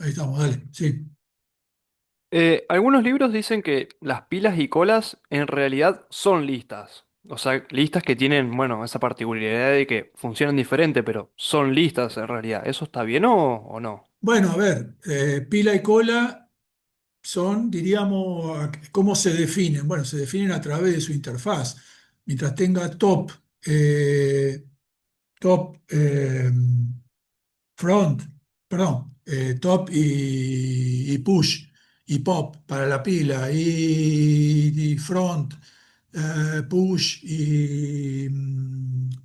Ahí estamos, dale. Sí. Algunos libros dicen que las pilas y colas en realidad son listas. O sea, listas que tienen, bueno, esa particularidad de que funcionan diferente, pero son listas en realidad. ¿Eso está bien o no? Bueno, a ver, pila y cola son, diríamos, ¿cómo se definen? Bueno, se definen a través de su interfaz. Mientras tenga eh, top front, perdón, top y push y pop para la pila y front, push y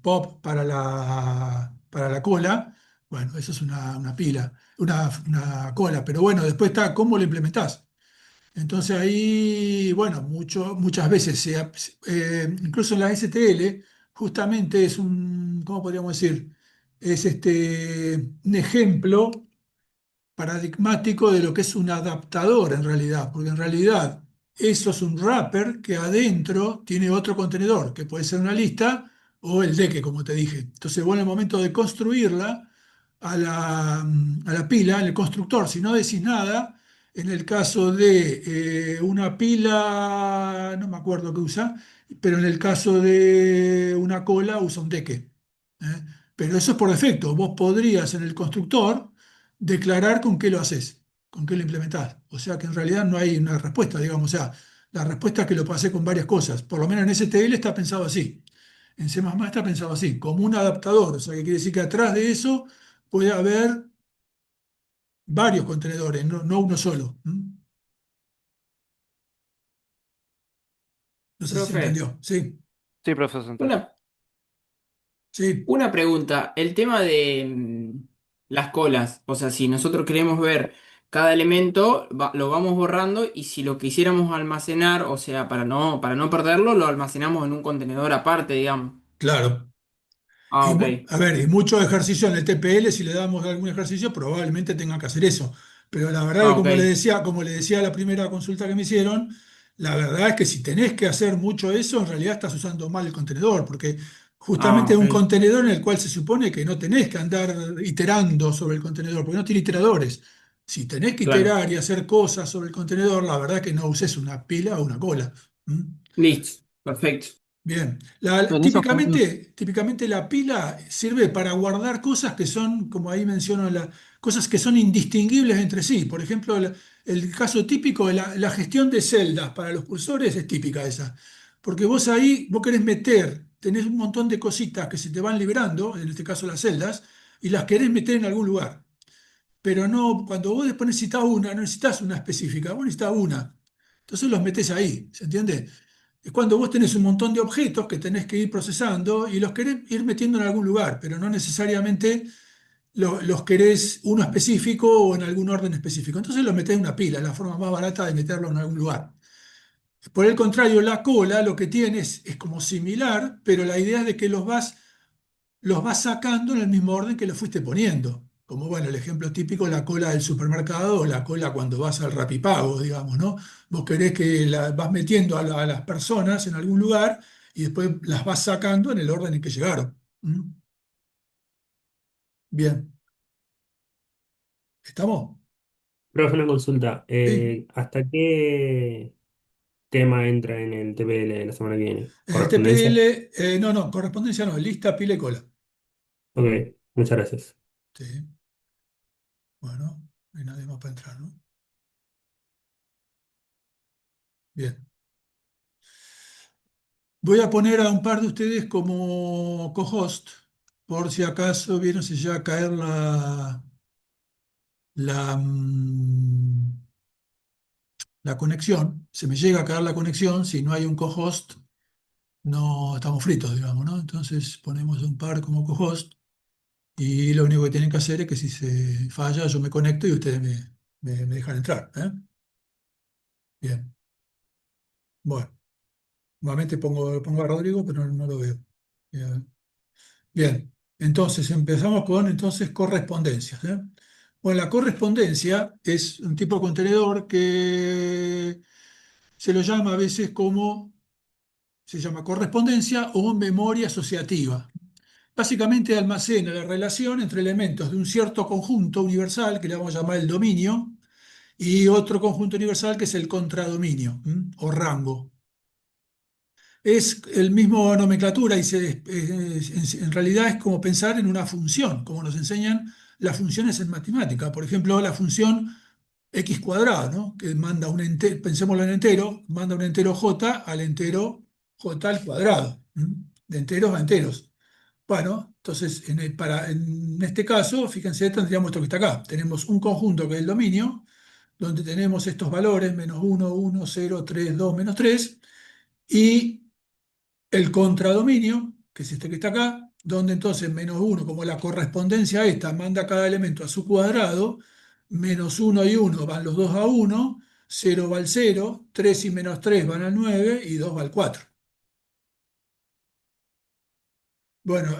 pop para la cola. Bueno, eso es una pila, una cola, pero bueno, después está cómo lo implementás. Entonces ahí, bueno, muchas veces, incluso en la STL, justamente es ¿cómo podríamos decir? Es un ejemplo paradigmático de lo que es un adaptador en realidad, porque en realidad eso es un wrapper que adentro tiene otro contenedor, que puede ser una lista o el deque, como te dije. Entonces vos en el momento de construirla a la pila, en el constructor, si no decís nada, en el caso de una pila, no me acuerdo qué usa, pero en el caso de una cola usa un deque. ¿eh? Pero eso es por defecto. Vos podrías en el constructor declarar con qué lo haces, con qué lo implementás. O sea que en realidad no hay una respuesta, digamos. O sea, la respuesta es que lo pasé con varias cosas. Por lo menos en STL está pensado así. En C++ está pensado así, como un adaptador. O sea, que quiere decir que atrás de eso puede haber varios contenedores, no uno solo. ¿Mm? No sé si se Profe, entendió. Sí, Sí, profesor Santander. una, sí, una pregunta. El tema de las colas, o sea, si nosotros queremos ver cada elemento, lo vamos borrando y si lo quisiéramos almacenar, o sea, para no perderlo, lo almacenamos en un contenedor aparte, digamos. claro. Ah, ok. A ver, y muchos ejercicios en el TPL, si le damos algún ejercicio, probablemente tenga que hacer eso. Pero la verdad que Ah, ok. como le decía a la primera consulta que me hicieron, la verdad es que si tenés que hacer mucho eso, en realidad estás usando mal el contenedor, porque Ah, justamente es ok. un contenedor en el cual se supone que no tenés que andar iterando sobre el contenedor, porque no tiene iteradores. Si tenés que Claro. iterar y hacer cosas sobre el contenedor, la verdad es que no uses una pila o una cola. ¿Mm? Listo. Perfecto. Bien, En esos casos, típicamente la pila sirve para guardar cosas que son, como ahí menciono, cosas que son indistinguibles entre sí. Por ejemplo, el caso típico de la gestión de celdas para los cursores es típica esa. Porque vos ahí, vos querés meter, tenés un montón de cositas que se te van liberando, en este caso las celdas, y las querés meter en algún lugar. Pero no, cuando vos después necesitas una, no necesitas una específica, vos necesitas una. Entonces los metés ahí, ¿se entiende? Es cuando vos tenés un montón de objetos que tenés que ir procesando y los querés ir metiendo en algún lugar, pero no necesariamente los querés uno específico o en algún orden específico. Entonces los metés en una pila, es la forma más barata de meterlo en algún lugar. Por el contrario, la cola lo que tiene es como similar, pero la idea es de que los vas sacando en el mismo orden que los fuiste poniendo. Como bueno, el ejemplo típico, la cola del supermercado o la cola cuando vas al Rapipago, digamos, ¿no? Vos querés que vas metiendo a las personas en algún lugar y después las vas sacando en el orden en que llegaron. ¿Mm? Bien, ¿estamos? Profe, una consulta. Sí. ¿Hasta qué tema entra en el TPL de la semana que viene? En el ¿Correspondencia? TPL, no, correspondencia no, lista, pila y cola. Ok, muchas gracias. Sí, bueno, no hay nadie más para entrar, ¿no? Bien. Voy a poner a un par de ustedes como co-host, por si acaso vieron si ya caer la, mm, la conexión. Se me llega a caer la conexión, si no hay un co-host, no estamos fritos, digamos, ¿no? Entonces ponemos un par como co-host y lo único que tienen que hacer es que si se falla yo me conecto y ustedes me dejan entrar, ¿eh? Bien, bueno, nuevamente pongo a Rodrigo, pero no lo veo. Bien. Bien, entonces empezamos con entonces correspondencias. ¿Eh? Bueno, la correspondencia es un tipo de contenedor que se lo llama a veces como, se llama correspondencia o memoria asociativa. básicamente almacena la relación entre elementos de un cierto conjunto universal, que le vamos a llamar el dominio, y otro conjunto universal que es el contradominio, o rango. Es el mismo nomenclatura y en realidad es como pensar en una función, como nos enseñan las funciones en matemática. Por ejemplo, la función x cuadrado, ¿no? Que manda un entero, pensémoslo en entero, manda un entero j al entero j al cuadrado, de enteros a enteros. Bueno, entonces en este caso, fíjense, tendríamos esto que está acá. Tenemos un conjunto que es el dominio, donde tenemos estos valores, -1, 1, 0, 3, 2, -3, y el contradominio, que es este que está acá, donde entonces -1, como la correspondencia a esta, manda cada elemento a su cuadrado, -1 y 1 van los dos a 1, 0 va al 0, 3 y -3 van al 9 y 2 va al 4. Bueno,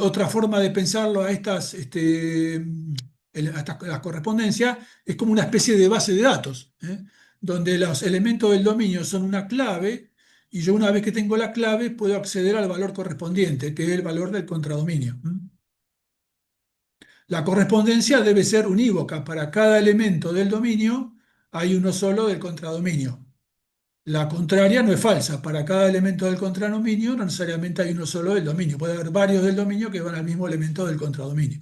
otra forma de pensarlo a las correspondencias es como una especie de base de datos, donde los elementos del dominio son una clave y yo una vez que tengo la clave puedo acceder al valor correspondiente, que es el valor del contradominio. La correspondencia debe ser unívoca. Para cada elemento del dominio hay uno solo del contradominio. La contraria no es falsa. Para cada elemento del contradominio no necesariamente hay uno solo del dominio. Puede haber varios del dominio que van al mismo elemento del contradominio.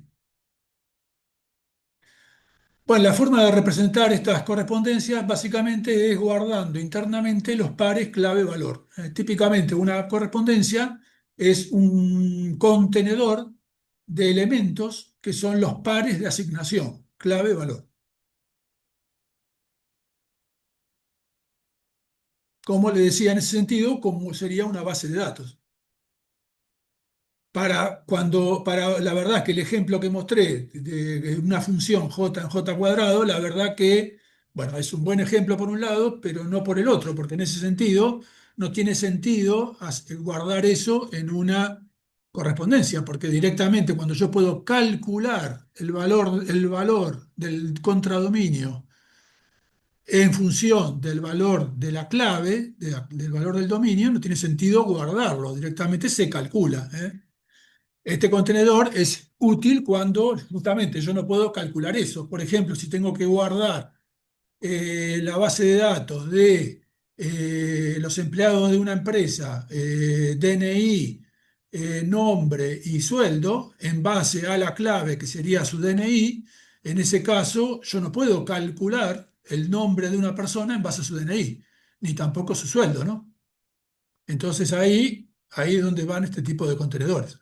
Bueno, la forma de representar estas correspondencias básicamente es guardando internamente los pares clave-valor. Típicamente una correspondencia es un contenedor de elementos que son los pares de asignación, clave-valor. Como le decía en ese sentido, como sería una base de datos. Para la verdad que el ejemplo que mostré de una función j en j cuadrado, la verdad que, bueno, es un buen ejemplo por un lado, pero no por el otro, porque en ese sentido no tiene sentido guardar eso en una correspondencia, porque directamente cuando yo puedo calcular el valor del contradominio en función del valor de la clave, del valor del dominio, no tiene sentido guardarlo, directamente se calcula, ¿eh? Este contenedor es útil cuando justamente yo no puedo calcular eso. Por ejemplo, si tengo que guardar la base de datos de los empleados de una empresa, DNI, nombre y sueldo, en base a la clave que sería su DNI, en ese caso yo no puedo calcular el nombre de una persona en base a su DNI, ni tampoco su sueldo, ¿no? Entonces ahí es donde van este tipo de contenedores.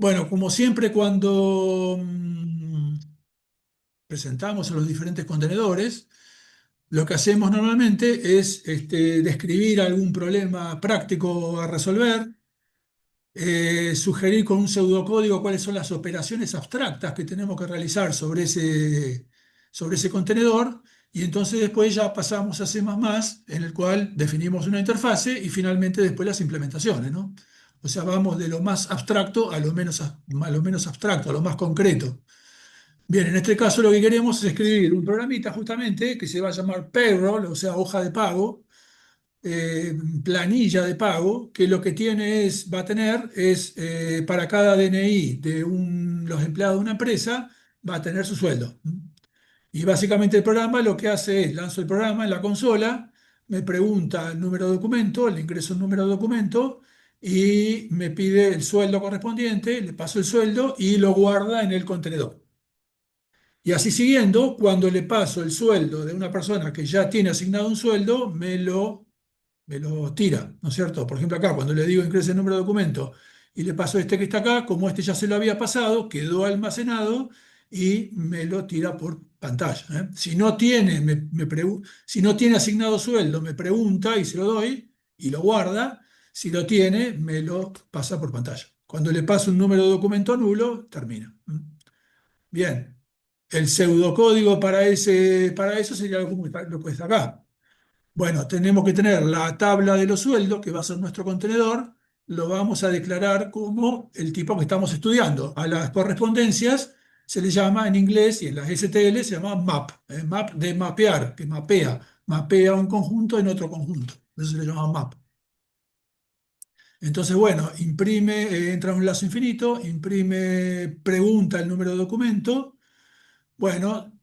Bueno, como siempre, cuando presentamos a los diferentes contenedores, lo que hacemos normalmente es describir algún problema práctico a resolver, sugerir con un pseudocódigo cuáles son las operaciones abstractas que tenemos que realizar sobre ese contenedor, y entonces después ya pasamos a C++, en el cual definimos una interfase y finalmente después las implementaciones, ¿no? O sea, vamos de lo más abstracto a lo menos abstracto, a lo más concreto. Bien, en este caso lo que queremos es escribir un programita justamente que se va a llamar payroll, o sea, hoja de pago, planilla de pago, que lo que va a tener es para cada DNI de los empleados de una empresa, va a tener su sueldo. Y básicamente el programa lo que hace es, lanzo el programa en la consola, me pregunta el número de documento, le ingreso el número de documento y me pide el sueldo correspondiente, le paso el sueldo y lo guarda en el contenedor. Y así siguiendo, cuando le paso el sueldo de una persona que ya tiene asignado un sueldo, me lo tira, ¿no es cierto? Por ejemplo, acá, cuando le digo ingrese el número de documento y le paso este que está acá, como este ya se lo había pasado, quedó almacenado y me lo tira por pantalla, ¿eh? Si no tiene asignado sueldo, me pregunta y se lo doy y lo guarda. Si lo tiene, me lo pasa por pantalla. Cuando le paso un número de documento nulo, termina. Bien. El pseudocódigo para eso sería lo que está acá. Bueno, tenemos que tener la tabla de los sueldos, que va a ser nuestro contenedor, lo vamos a declarar como el tipo que estamos estudiando. A las correspondencias se le llama en inglés y en las STL se llama map, map de mapear, que mapea un conjunto en otro conjunto. Eso se le llama map. Entonces, bueno, imprime, entra a un lazo infinito, imprime, pregunta el número de documento. Bueno,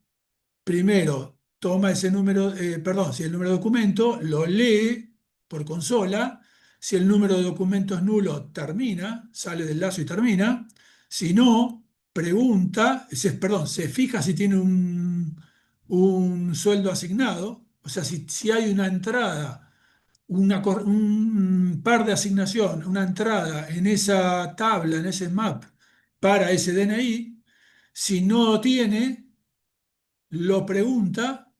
primero toma ese número, perdón, si el número de documento lo lee por consola. Si el número de documento es nulo, termina, sale del lazo y termina. Si no, pregunta, perdón, se fija si tiene un sueldo asignado. O sea, si hay una entrada, un par de asignación, una entrada en esa tabla, en ese map para ese DNI. Si no tiene, lo pregunta,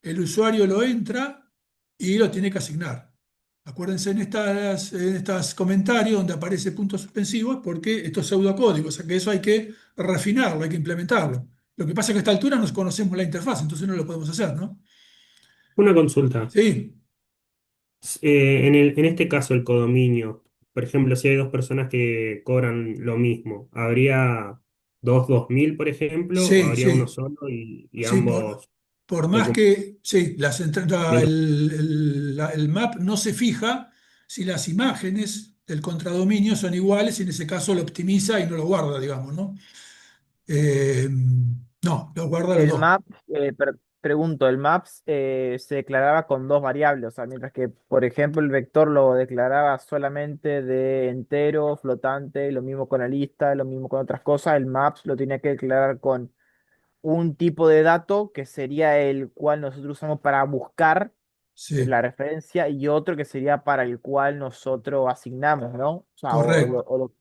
el usuario lo entra y lo tiene que asignar. Acuérdense en estas comentarios donde aparece puntos suspensivos porque esto es pseudocódigo, o sea que eso hay que refinarlo, hay que implementarlo. Lo que pasa es que a esta altura nos conocemos la interfaz, entonces no lo podemos hacer, ¿no? Una consulta. Sí, En este caso, el codominio, por ejemplo, si hay dos personas que cobran lo mismo, ¿habría dos 2000, por ejemplo, o sí, habría uno sí. solo y Sí, por, ambos por más documentos? que, sí, el map no se fija si las imágenes del contradominio son iguales y en ese caso lo optimiza y no lo guarda, digamos, ¿no? Eh, no, lo guarda los El dos. map, pregunto, el maps se declaraba con dos variables, o sea, mientras que, por ejemplo, el vector lo declaraba solamente de entero, flotante, lo mismo con la lista, lo mismo con otras cosas, el maps lo tenía que declarar con un tipo de dato que sería el cual nosotros usamos para buscar Sí, la referencia y otro que sería para el cual nosotros asignamos, ¿no? O sea, correcto. o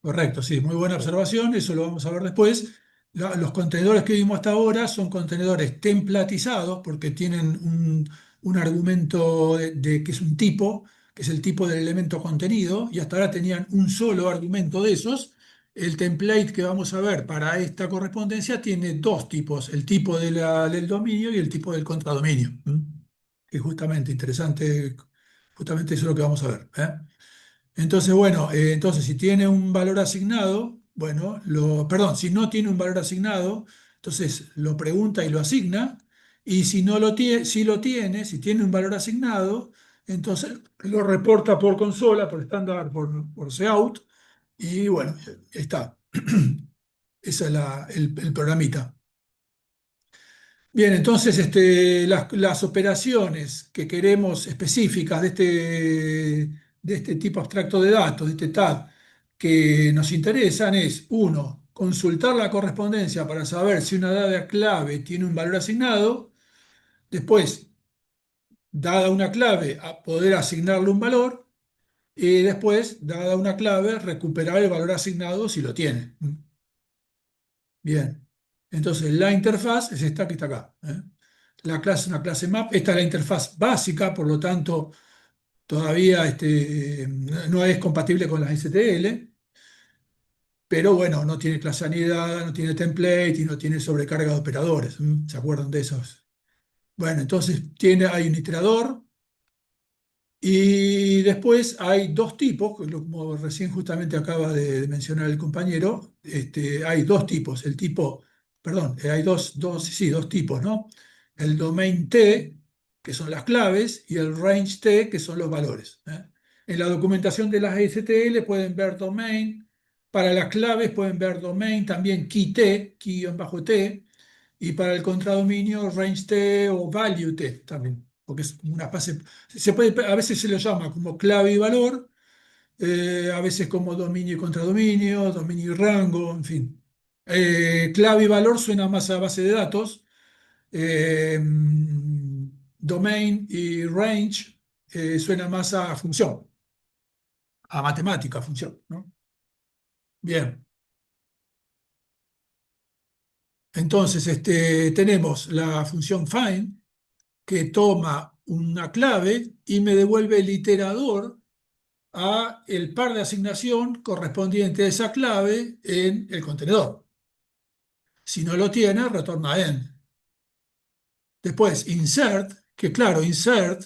Correcto, sí, muy buena sí. observación, eso lo vamos a ver después. Los contenedores que vimos hasta ahora son contenedores templatizados porque tienen un argumento que es un tipo, que es el tipo del elemento contenido, y hasta ahora tenían un solo argumento de esos. El template que vamos a ver para esta correspondencia tiene dos tipos, el tipo del dominio y el tipo del contradominio. ¿Mm? Que justamente interesante, justamente eso es lo que vamos a ver. Entonces, bueno, entonces si tiene un valor asignado, bueno, perdón, si no tiene un valor asignado, entonces lo pregunta y lo asigna, y si no lo tiene, si lo tiene, si tiene un valor asignado, entonces lo reporta por consola, por estándar, por cout, y bueno, ahí está. Ese es el programita. Bien, entonces las operaciones que queremos específicas de este tipo abstracto de datos, de este TAD, que nos interesan es, uno, consultar la correspondencia para saber si una dada clave tiene un valor asignado, después, dada una clave, a poder asignarle un valor, y después, dada una clave, recuperar el valor asignado si lo tiene. Bien, entonces la interfaz es esta que está acá. La clase es una clase map. Esta es la interfaz básica, por lo tanto, todavía no es compatible con las STL, pero bueno, no tiene clase anidada, no tiene template y no tiene sobrecarga de operadores. ¿Se acuerdan de esos? Bueno, entonces hay un iterador. Y después hay dos tipos, como recién justamente acaba de mencionar el compañero, hay dos tipos, perdón, hay sí, dos tipos, ¿no? El domain T, que son las claves, y el range T, que son los valores. En la documentación de las STL pueden ver domain, para las claves pueden ver domain, también key T, key-T, y para el contradominio range T o value T también, porque es una fase, a veces se lo llama como clave y valor, a veces como dominio y contradominio, dominio y rango, en fin. Clave y valor suena más a base de datos, eh, domain y range suena más a función, a matemática, función, ¿no? Bien, entonces tenemos la función find que toma una clave y me devuelve el iterador a el par de asignación correspondiente a esa clave en el contenedor. Si no lo tiene, retorna end. Después, insert, que claro, insert,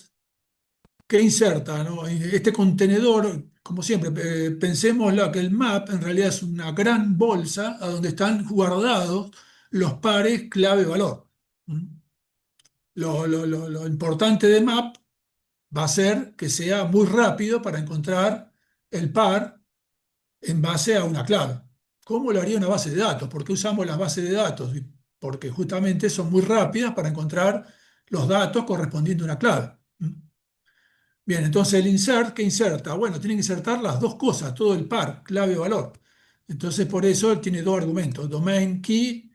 ¿qué inserta, no? Este contenedor, como siempre, pensemos que el map en realidad es una gran bolsa a donde están guardados los pares clave-valor. Lo importante de map va a ser que sea muy rápido para encontrar el par en base a una clave. ¿Cómo lo haría una base de datos? ¿Por qué usamos las bases de datos? Porque justamente son muy rápidas para encontrar los datos correspondientes a una clave. ¿Mm? Bien, entonces el insert, ¿qué inserta? Bueno, tiene que insertar las dos cosas, todo el par, clave o valor. Entonces por eso tiene dos argumentos, domain key,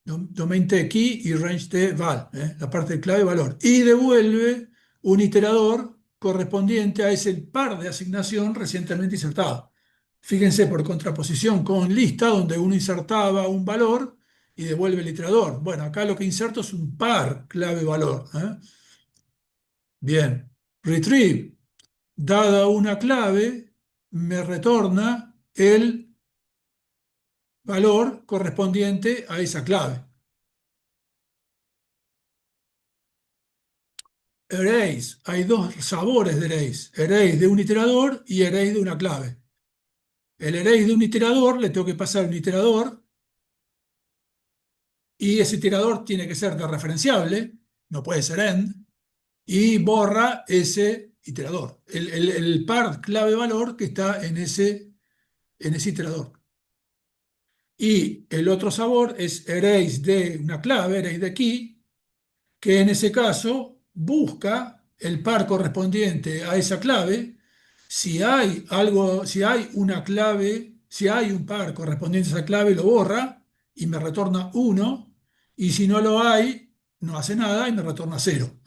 domain t key y range t val, la parte de clave y valor. Y devuelve un iterador correspondiente a ese par de asignación recientemente insertado. Fíjense por contraposición con lista, donde uno insertaba un valor y devuelve el iterador. Bueno, acá lo que inserto es un par clave-valor. Bien, retrieve, dada una clave, me retorna el valor correspondiente a esa clave. Erase, hay dos sabores de erase, erase de un iterador y erase de una clave. El erase de un iterador le tengo que pasar un iterador y ese iterador tiene que ser referenciable, no puede ser end, y borra ese iterador, el par clave-valor que está en ese iterador. Y el otro sabor es erase de una clave, erase de key, que en ese caso busca el par correspondiente a esa clave. Si hay algo, si hay una clave, si hay un par correspondiente a esa clave, lo borra y me retorna 1. Y si no lo hay, no hace nada y me retorna 0.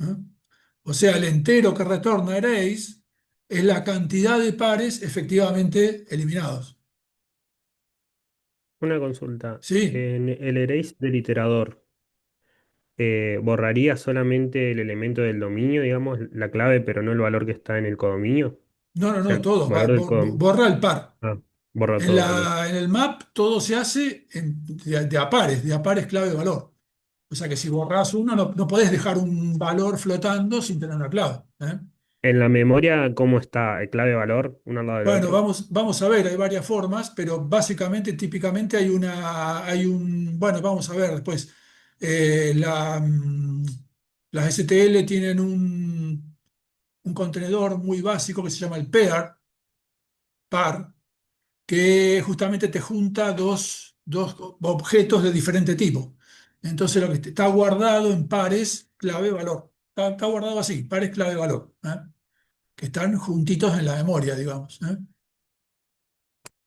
O sea, el entero que retorna erase es la cantidad de pares efectivamente eliminados. Una consulta. ¿Sí? En el erase del iterador, ¿borraría solamente el elemento del dominio, digamos, la clave, pero no el valor que está en el codominio? No, no, O sea, no, el todo. valor del codominio. Borra el par. Ah, borra En todo, ok. en el map todo se hace de a pares clave de valor. O sea que si borras uno, no podés dejar un valor flotando sin tener una clave. En la memoria, ¿cómo está? ¿El clave valor uno al lado del Bueno, otro? vamos a ver, hay varias formas, pero básicamente, típicamente bueno, vamos a ver después. Las STL tienen un contenedor muy básico que se llama el par, que justamente te junta dos objetos de diferente tipo. Entonces lo que está guardado en pares, clave, valor. Está guardado así, pares, clave, valor, que están juntitos en la memoria, digamos.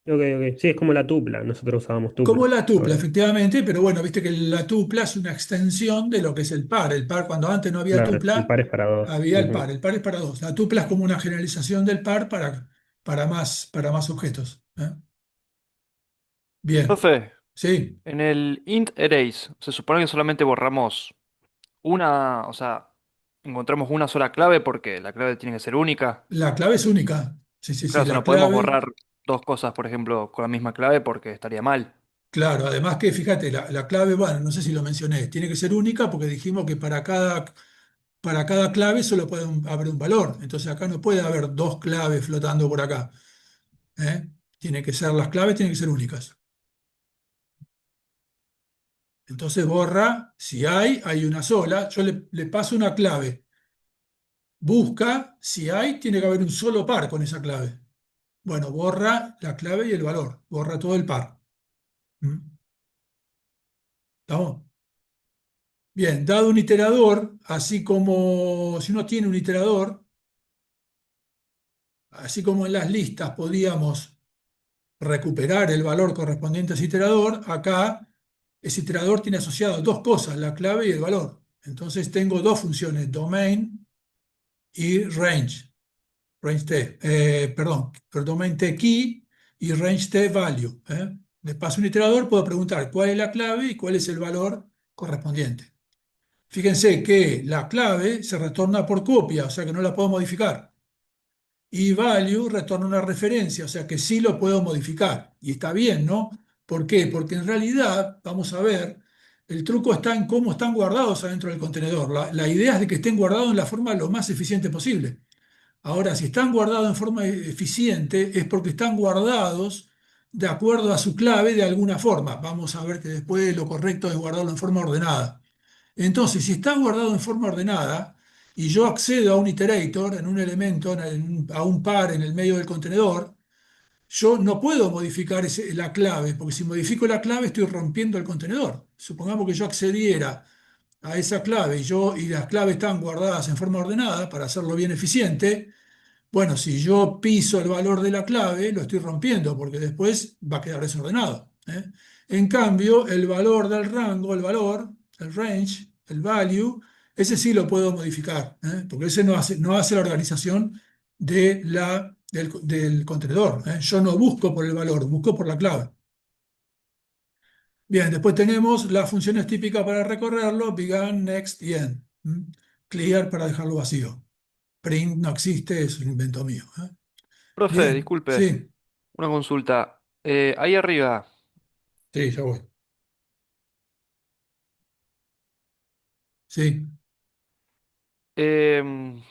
Ok, ok. Sí, es como la tupla. Nosotros usábamos Como tupla. la tupla, Ahora, efectivamente, pero bueno, viste que la tupla es una extensión de lo que es el par. El par, cuando antes no había claro, el tupla, par es para dos. había el par. Ujú. El par es para dos. La tupla es como una generalización del par para más objetos. Bien, Profe, sí. en el int erase, se supone que solamente borramos una, o sea, encontramos una sola clave porque la clave tiene que ser única. La clave es única. Sí, sí, sí, Claro, o sea, la no podemos clave. borrar dos cosas, por ejemplo, con la misma clave porque estaría mal. Claro, además que fíjate, la clave, bueno, no sé si lo mencioné, tiene que ser única porque dijimos que para cada clave solo puede haber un valor. Entonces acá no puede haber dos claves flotando por acá. ¿eh? Las claves tienen que ser únicas. Entonces borra, si hay una sola, yo le paso una clave. Busca, si hay, tiene que haber un solo par con esa clave. Bueno, borra la clave y el valor, borra todo el par. ¿Mm? ¿Estamos? Bien, dado un iterador, así como si uno tiene un iterador, así como en las listas podíamos recuperar el valor correspondiente a ese iterador, acá ese iterador tiene asociado dos cosas, la clave y el valor. Entonces tengo dos funciones, domain y range t, perdón, domain t key y range t value. Le paso un iterador, puedo preguntar cuál es la clave y cuál es el valor correspondiente. Fíjense que la clave se retorna por copia, o sea que no la puedo modificar. Y value retorna una referencia, o sea que sí lo puedo modificar. Y está bien, ¿no? ¿Por qué? Porque en realidad, vamos a ver, el truco está en cómo están guardados adentro del contenedor. La idea es de que estén guardados en la forma lo más eficiente posible. Ahora, si están guardados en forma eficiente, es porque están guardados de acuerdo a su clave de alguna forma. Vamos a ver que después lo correcto es guardarlo en forma ordenada. Entonces, si está guardado en forma ordenada y yo accedo a un iterator, en un elemento, a un par en el medio del contenedor, yo no puedo modificar la clave, porque si modifico la clave estoy rompiendo el contenedor. Supongamos que yo accediera a esa clave y las claves están guardadas en forma ordenada para hacerlo bien eficiente. Bueno, si yo piso el valor de la clave, lo estoy rompiendo porque después va a quedar desordenado, ¿eh? En cambio, el valor del rango, el range, el value, ese sí lo puedo modificar, ¿eh? Porque ese no hace la organización del contenedor, ¿eh? Yo no busco por el valor, busco por la clave. Bien, después tenemos las funciones típicas para recorrerlo: began, next y end. Clear para dejarlo vacío. Print no existe, es un invento mío, ¿eh? Profe, Bien, disculpe, sí, una consulta. Ahí arriba, sí, ya voy. Sí. en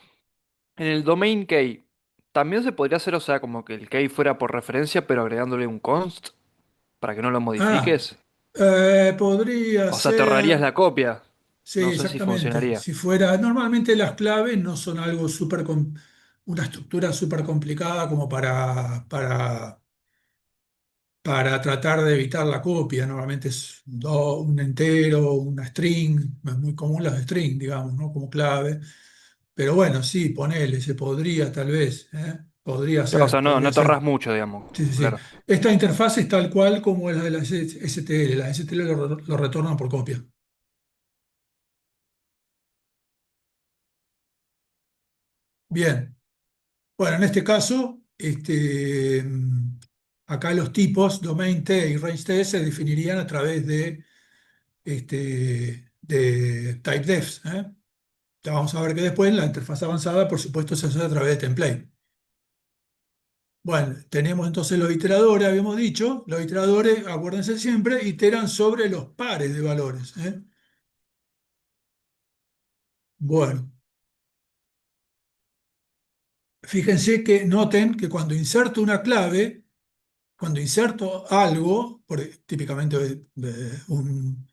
el domain key, también se podría hacer, o sea, como que el key fuera por referencia, pero agregándole un const para que no lo Ah, modifiques. podría O sea, te ahorrarías ser, la copia. sí, No sé si exactamente. funcionaría. Si fuera, normalmente las claves no son algo una estructura súper complicada como para tratar de evitar la copia. Normalmente es un entero, una string, es muy común las string, digamos, ¿no? Como clave. Pero bueno, sí, ponele, se podría tal vez, ¿eh? Claro, o sea, no, Podría no te ser. ahorras mucho, digamos. Sí, sí, sí. Claro. Esta interfaz es tal cual como es la de la STL. La STL lo retornan por copia. Bien. Bueno, en este caso, acá los tipos domain T y range T se definirían a través de typedefs, ¿eh? Ya vamos a ver que después la interfaz avanzada, por supuesto, se hace a través de template. Bueno, tenemos entonces los iteradores, habíamos dicho. Los iteradores, acuérdense siempre, iteran sobre los pares de valores, ¿eh? Bueno, fíjense que noten que cuando inserto algo, típicamente un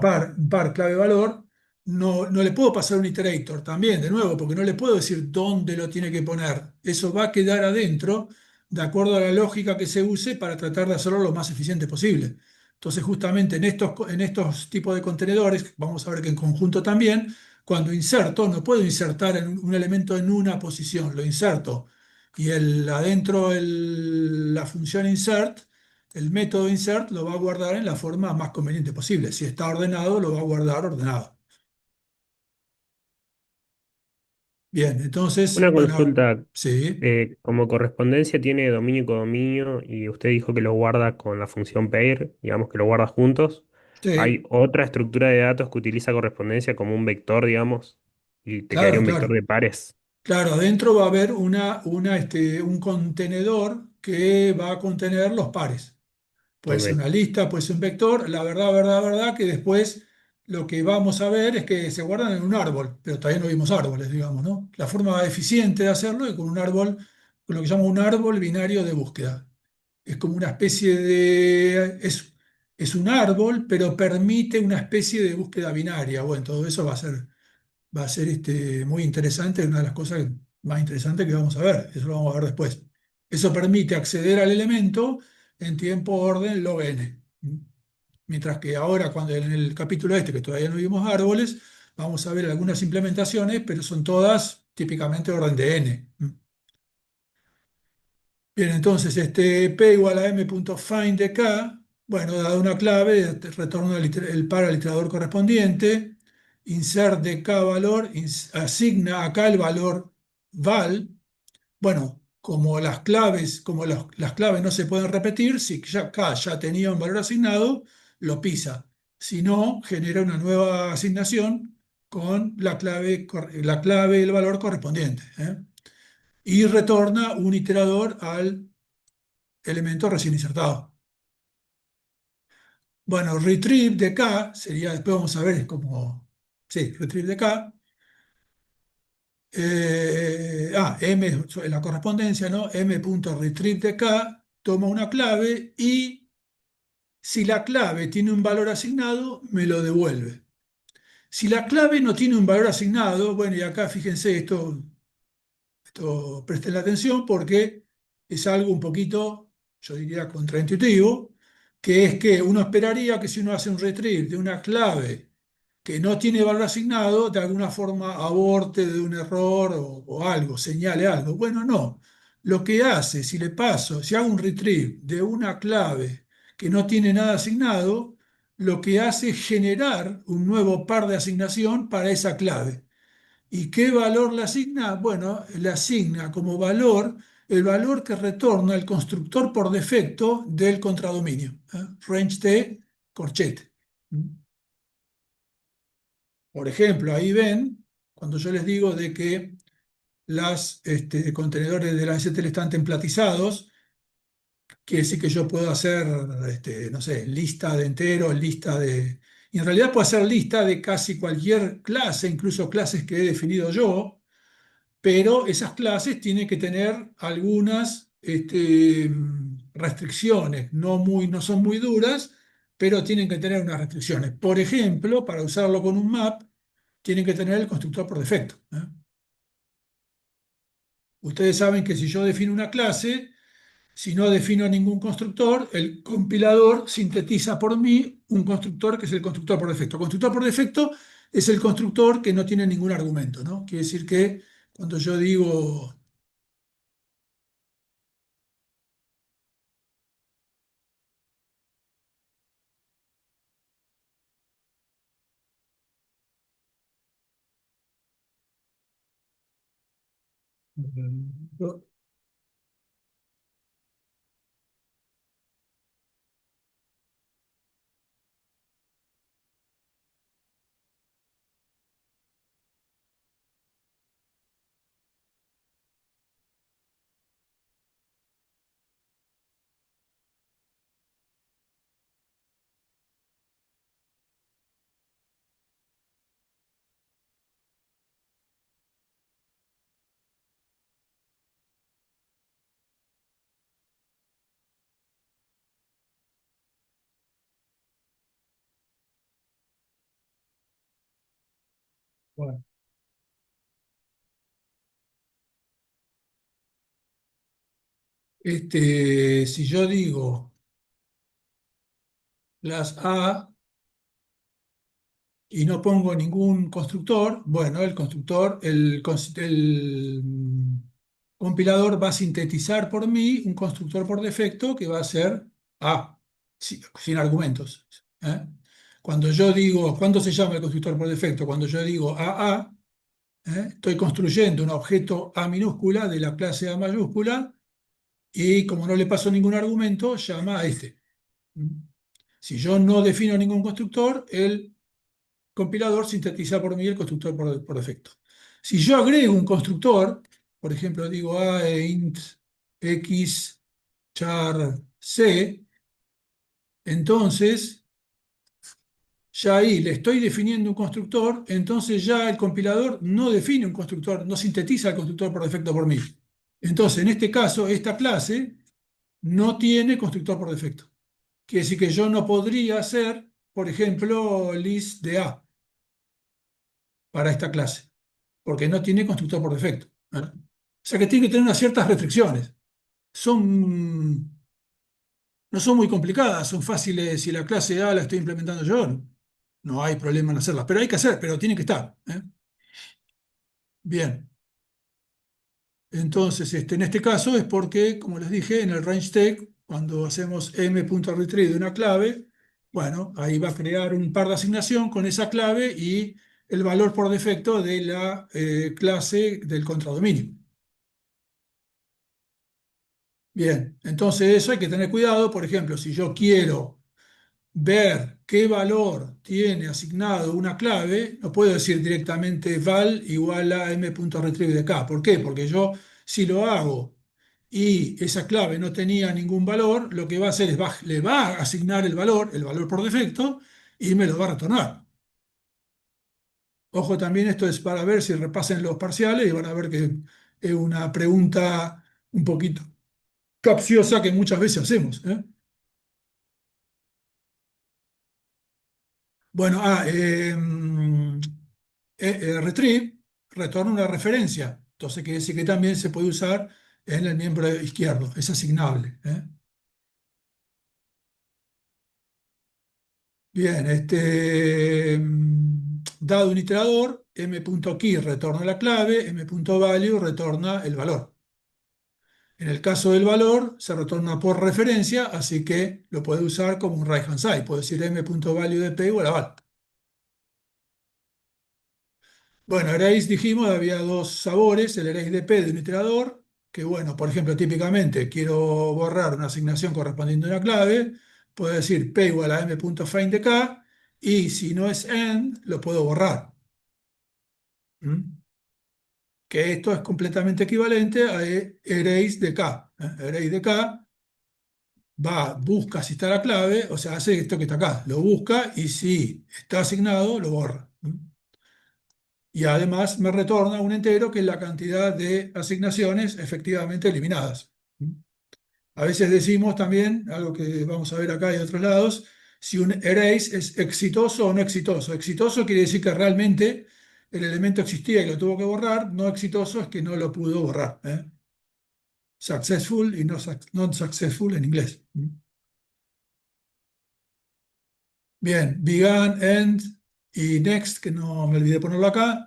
par clave-valor, no le puedo pasar un iterator también, de nuevo, porque no le puedo decir dónde lo tiene que poner. Eso va a quedar adentro, de acuerdo a la lógica que se use para tratar de hacerlo lo más eficiente posible. Entonces, justamente en estos tipos de contenedores, vamos a ver que en conjunto también, cuando inserto, no puedo insertar un elemento en una posición, lo inserto y adentro la función insert, el método insert lo va a guardar en la forma más conveniente posible. Si está ordenado, lo va a guardar ordenado. Bien, entonces, Una bueno, consulta, sí, como correspondencia tiene dominio y codominio y usted dijo que lo guarda con la función pair, digamos que lo guarda juntos. sí, ¿Hay otra estructura de datos que utiliza correspondencia como un vector, digamos, y te quedaría claro, un vector claro. de pares? Claro, adentro va a haber un contenedor que va a contener los pares. Puede ser Ok. una lista, puede ser un vector. La verdad, verdad, verdad, que después lo que vamos a ver es que se guardan en un árbol, pero todavía no vimos árboles, digamos, ¿no? La forma eficiente de hacerlo es con un árbol, con lo que llamo un árbol binario de búsqueda. Es como una especie es un árbol, pero permite una especie de búsqueda binaria. Bueno, todo eso va a ser muy interesante, una de las cosas más interesantes que vamos a ver, eso lo vamos a ver después. Eso permite acceder al elemento en tiempo orden log n. Mientras que ahora, cuando en el capítulo que todavía no vimos árboles, vamos a ver algunas implementaciones, pero son todas típicamente orden de n. Bien, entonces P igual a m.find de k, bueno, dado una clave, retorna el par al iterador correspondiente, insert de k valor, asigna acá el valor val. Bueno, como las claves no se pueden repetir, si ya k ya tenía un valor asignado, lo pisa. Si no, genera una nueva asignación con la clave y el valor correspondiente, ¿eh? Y retorna un iterador al elemento recién insertado. Bueno, retrieve de K sería, después vamos a ver, es como, sí, retrieve de K. M es la correspondencia, ¿no? M.retrieve de K toma una clave y si la clave tiene un valor asignado, me lo devuelve. Si la clave no tiene un valor asignado, bueno, y acá fíjense esto presten la atención porque es algo un poquito yo diría contraintuitivo, que es que uno esperaría que si uno hace un retrieve de una clave que no tiene valor asignado, de alguna forma aborte de un error o algo, señale algo. Bueno, no. Lo que hace, si le paso, si hago un retrieve de una clave que no tiene nada asignado, lo que hace es generar un nuevo par de asignación para esa clave. ¿Y qué valor le asigna? Bueno, le asigna como valor el valor que retorna el constructor por defecto del contradominio, range T, corchete. Por ejemplo, ahí ven, cuando yo les digo de que los contenedores de la STL están templatizados, quiere decir que yo puedo hacer, no sé, lista de enteros, lista de... Y en realidad puedo hacer lista de casi cualquier clase, incluso clases que he definido yo, pero esas clases tienen que tener algunas restricciones, no son muy duras, pero tienen que tener unas restricciones. Por ejemplo, para usarlo con un map, tienen que tener el constructor por defecto. Ustedes saben que si yo defino una clase, si no defino ningún constructor, el compilador sintetiza por mí un constructor que es el constructor por defecto. Constructor por defecto es el constructor que no tiene ningún argumento, ¿no? Quiere decir que cuando yo digo bueno, si yo digo las A y no pongo ningún constructor, bueno, el compilador va a sintetizar por mí un constructor por defecto que va a ser A, sin argumentos. ¿eh? Cuando yo digo, ¿cuándo se llama el constructor por defecto? Cuando yo digo AA, estoy construyendo un objeto A minúscula de la clase A mayúscula y como no le paso ningún argumento, llama a este. Si yo no defino ningún constructor, el compilador sintetiza por mí el constructor por defecto. Si yo agrego un constructor, por ejemplo, digo a int x char c, entonces ya ahí le estoy definiendo un constructor, entonces ya el compilador no define un constructor, no sintetiza el constructor por defecto por mí. Entonces, en este caso, esta clase no tiene constructor por defecto. Quiere decir que yo no podría hacer, por ejemplo, list de A para esta clase, porque no tiene constructor por defecto. O sea que tiene que tener unas ciertas restricciones. Son, no son muy complicadas, son fáciles. Si la clase A la estoy implementando yo, no hay problema en hacerlas, pero hay que hacer, pero tiene que estar. Bien, entonces en este caso es porque, como les dije, en el range tag, cuando hacemos m.retrieve de una clave, bueno, ahí va a crear un par de asignación con esa clave y el valor por defecto de la clase del contradominio. Bien, entonces eso hay que tener cuidado. Por ejemplo, si yo quiero ver qué valor tiene asignado una clave, no puedo decir directamente val igual a m.retrieve de acá. ¿Por qué? Porque yo, si lo hago y esa clave no tenía ningún valor, lo que va a hacer es le va a asignar el valor por defecto, y me lo va a retornar. Ojo, también esto es para ver si repasen los parciales y van a ver que es una pregunta un poquito capciosa que muchas veces hacemos. Bueno, retrieve retorna una referencia, entonces quiere decir que también se puede usar en el miembro izquierdo, es asignable. Bien, dado un iterador, m.key retorna la clave, m.value retorna el valor. En el caso del valor, se retorna por referencia, así que lo puede usar como un right hand side. Puede decir m.value de p igual a val. Bueno, arrays dijimos, había dos sabores, el array de P de un iterador, que bueno, por ejemplo, típicamente quiero borrar una asignación correspondiente a una clave, puedo decir P igual a m.find de K, y si no es AND, lo puedo borrar. ¿Mm? Que esto es completamente equivalente a arrays de K. Array de K va, busca si está la clave, o sea, hace esto que está acá, lo busca y si está asignado, lo borra. ¿Mm? Y además me retorna un entero que es la cantidad de asignaciones efectivamente eliminadas. A veces decimos también, algo que vamos a ver acá y de otros lados, si un array es exitoso o no exitoso. Exitoso quiere decir que realmente el elemento existía y lo tuvo que borrar. No exitoso es que no lo pudo borrar. Successful y no not successful en inglés. Bien, began, end y next, que no me olvidé ponerlo acá,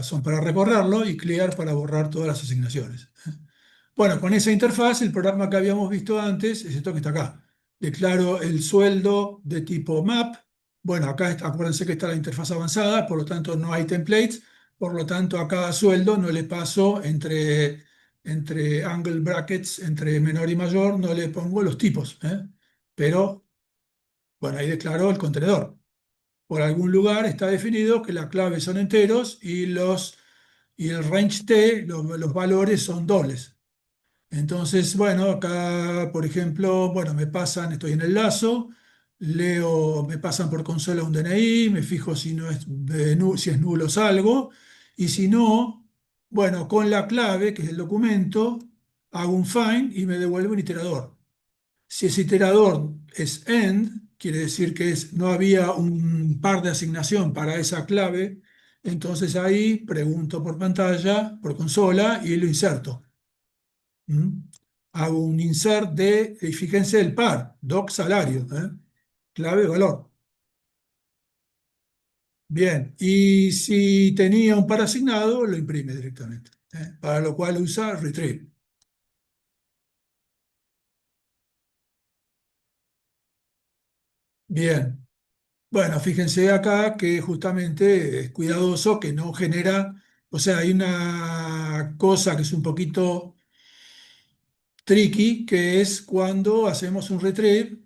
son para recorrerlo y clear para borrar todas las asignaciones. Bueno, con esa interfaz, el programa que habíamos visto antes es esto que está acá. Declaro el sueldo de tipo map. Bueno, acá acuérdense que está la interfaz avanzada, por lo tanto no hay templates, por lo tanto a cada sueldo no le paso entre angle brackets, entre menor y mayor, no le pongo los tipos. Pero, bueno, ahí declaro el contenedor. Por algún lugar está definido que las claves son enteros y el range T, los valores son dobles. Entonces, bueno, acá, por ejemplo, bueno, me pasan, estoy en el lazo, leo, me pasan por consola un DNI, me fijo si no es, si es nulo salgo, y si no, bueno, con la clave, que es el documento, hago un find y me devuelve un iterador. Si ese iterador es end, quiere decir que no había un par de asignación para esa clave, entonces ahí pregunto por pantalla, por consola, y lo inserto. ¿Mm? Hago un insert y fíjense el par, doc salario, clave valor. Bien, y si tenía un par asignado, lo imprime directamente, para lo cual usa retrieve. Bien, bueno, fíjense acá que justamente es cuidadoso que no genera, o sea, hay una cosa que es un poquito tricky, que es cuando hacemos un retrieve.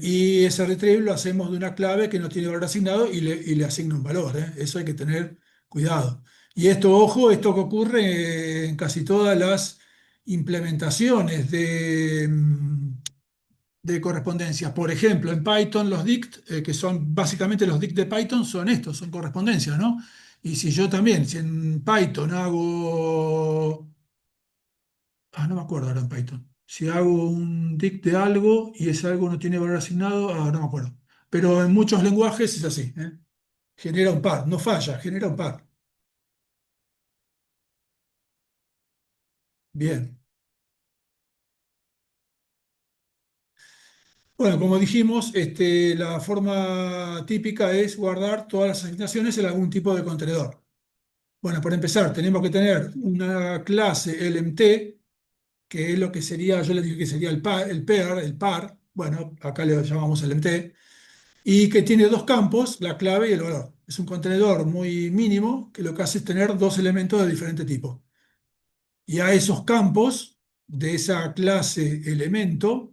Y ese retrieve lo hacemos de una clave que no tiene valor asignado y le asigna un valor. Eso hay que tener cuidado. Y esto, ojo, esto que ocurre en casi todas las implementaciones de correspondencia. Por ejemplo, en Python los dict, que son básicamente los dict de Python, son estos, son correspondencias, ¿no? Y si yo también, si en Python hago no me acuerdo ahora en Python. Si hago un dict de algo y ese algo no tiene valor asignado, no me acuerdo. Pero en muchos lenguajes es así, ¿eh? Genera un par, no falla, genera un par. Bien. Bueno, como dijimos, la forma típica es guardar todas las asignaciones en algún tipo de contenedor. Bueno, para empezar, tenemos que tener una clase LMT, que es lo que sería, yo les dije que sería el par. Bueno, acá le llamamos LMT. Y que tiene dos campos, la clave y el valor. Es un contenedor muy mínimo que lo que hace es tener dos elementos de diferente tipo. Y a esos campos de esa clase elemento,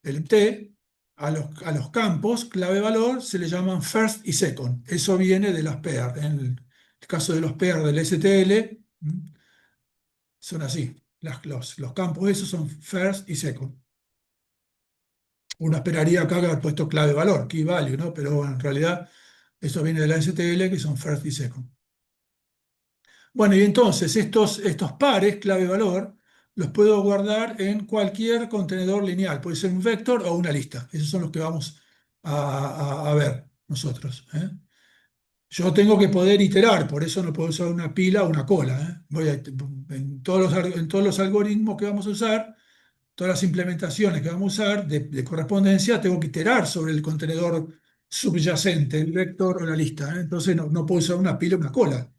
el T, a los campos clave-valor se le llaman first y second. Eso viene de las pairs. En el caso de los pairs del STL, son así. Los campos esos son first y second. Uno esperaría acá haber puesto clave-valor, key value, ¿no? Pero bueno, en realidad eso viene de la STL, que son first y second. Bueno, y entonces estos pares, clave-valor, los puedo guardar en cualquier contenedor lineal. Puede ser un vector o una lista. Esos son los que vamos a ver nosotros. Yo tengo que poder iterar, por eso no puedo usar una pila o una cola. En todos los algoritmos que vamos a usar, todas las implementaciones que vamos a usar de correspondencia, tengo que iterar sobre el contenedor subyacente, el vector o la lista, ¿eh? Entonces no puedo usar una pila o una cola.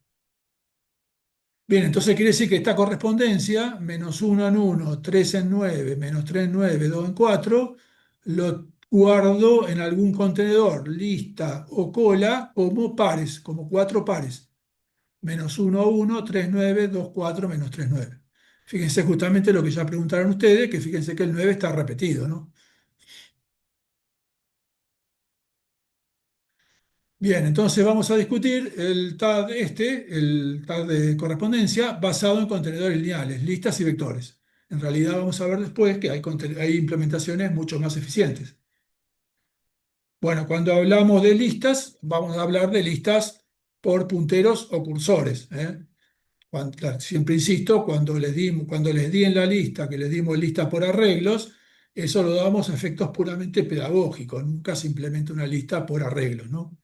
Bien, entonces quiere decir que esta correspondencia, menos uno en uno, 3 en 9, menos 3 en 9, 2 en 4, lo guardo en algún contenedor, lista o cola, como pares, como cuatro pares. Menos uno, 1, 3, 9, 2, 4, menos 3, 9. Fíjense justamente lo que ya preguntaron ustedes, que fíjense que el 9 está repetido, ¿no? Bien, entonces vamos a discutir el TAD el TAD de correspondencia, basado en contenedores lineales, listas y vectores. En realidad vamos a ver después que hay implementaciones mucho más eficientes. Bueno, cuando hablamos de listas, vamos a hablar de listas por punteros o cursores, ¿eh? Claro, siempre insisto, cuando les di en la lista, que les dimos lista por arreglos, eso lo damos a efectos puramente pedagógicos, nunca se implementa una lista por arreglos, ¿no?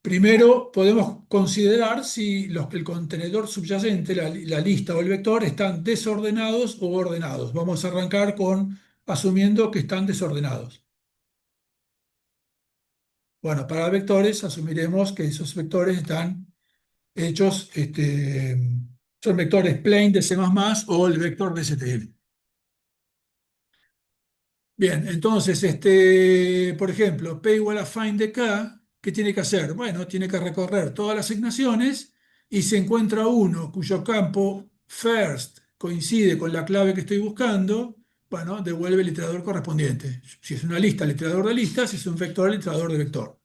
Primero podemos considerar si el contenedor subyacente, la lista o el vector, están desordenados o ordenados. Vamos a arrancar con asumiendo que están desordenados. Bueno, para vectores asumiremos que esos vectores están hechos, son vectores plain de C++ o el vector de STL. Bien, entonces, por ejemplo, P igual a find de K, ¿qué tiene que hacer? Bueno, tiene que recorrer todas las asignaciones y si encuentra uno cuyo campo first coincide con la clave que estoy buscando, bueno, devuelve el iterador correspondiente. Si es una lista, el iterador de lista; si es un vector, el iterador de vector.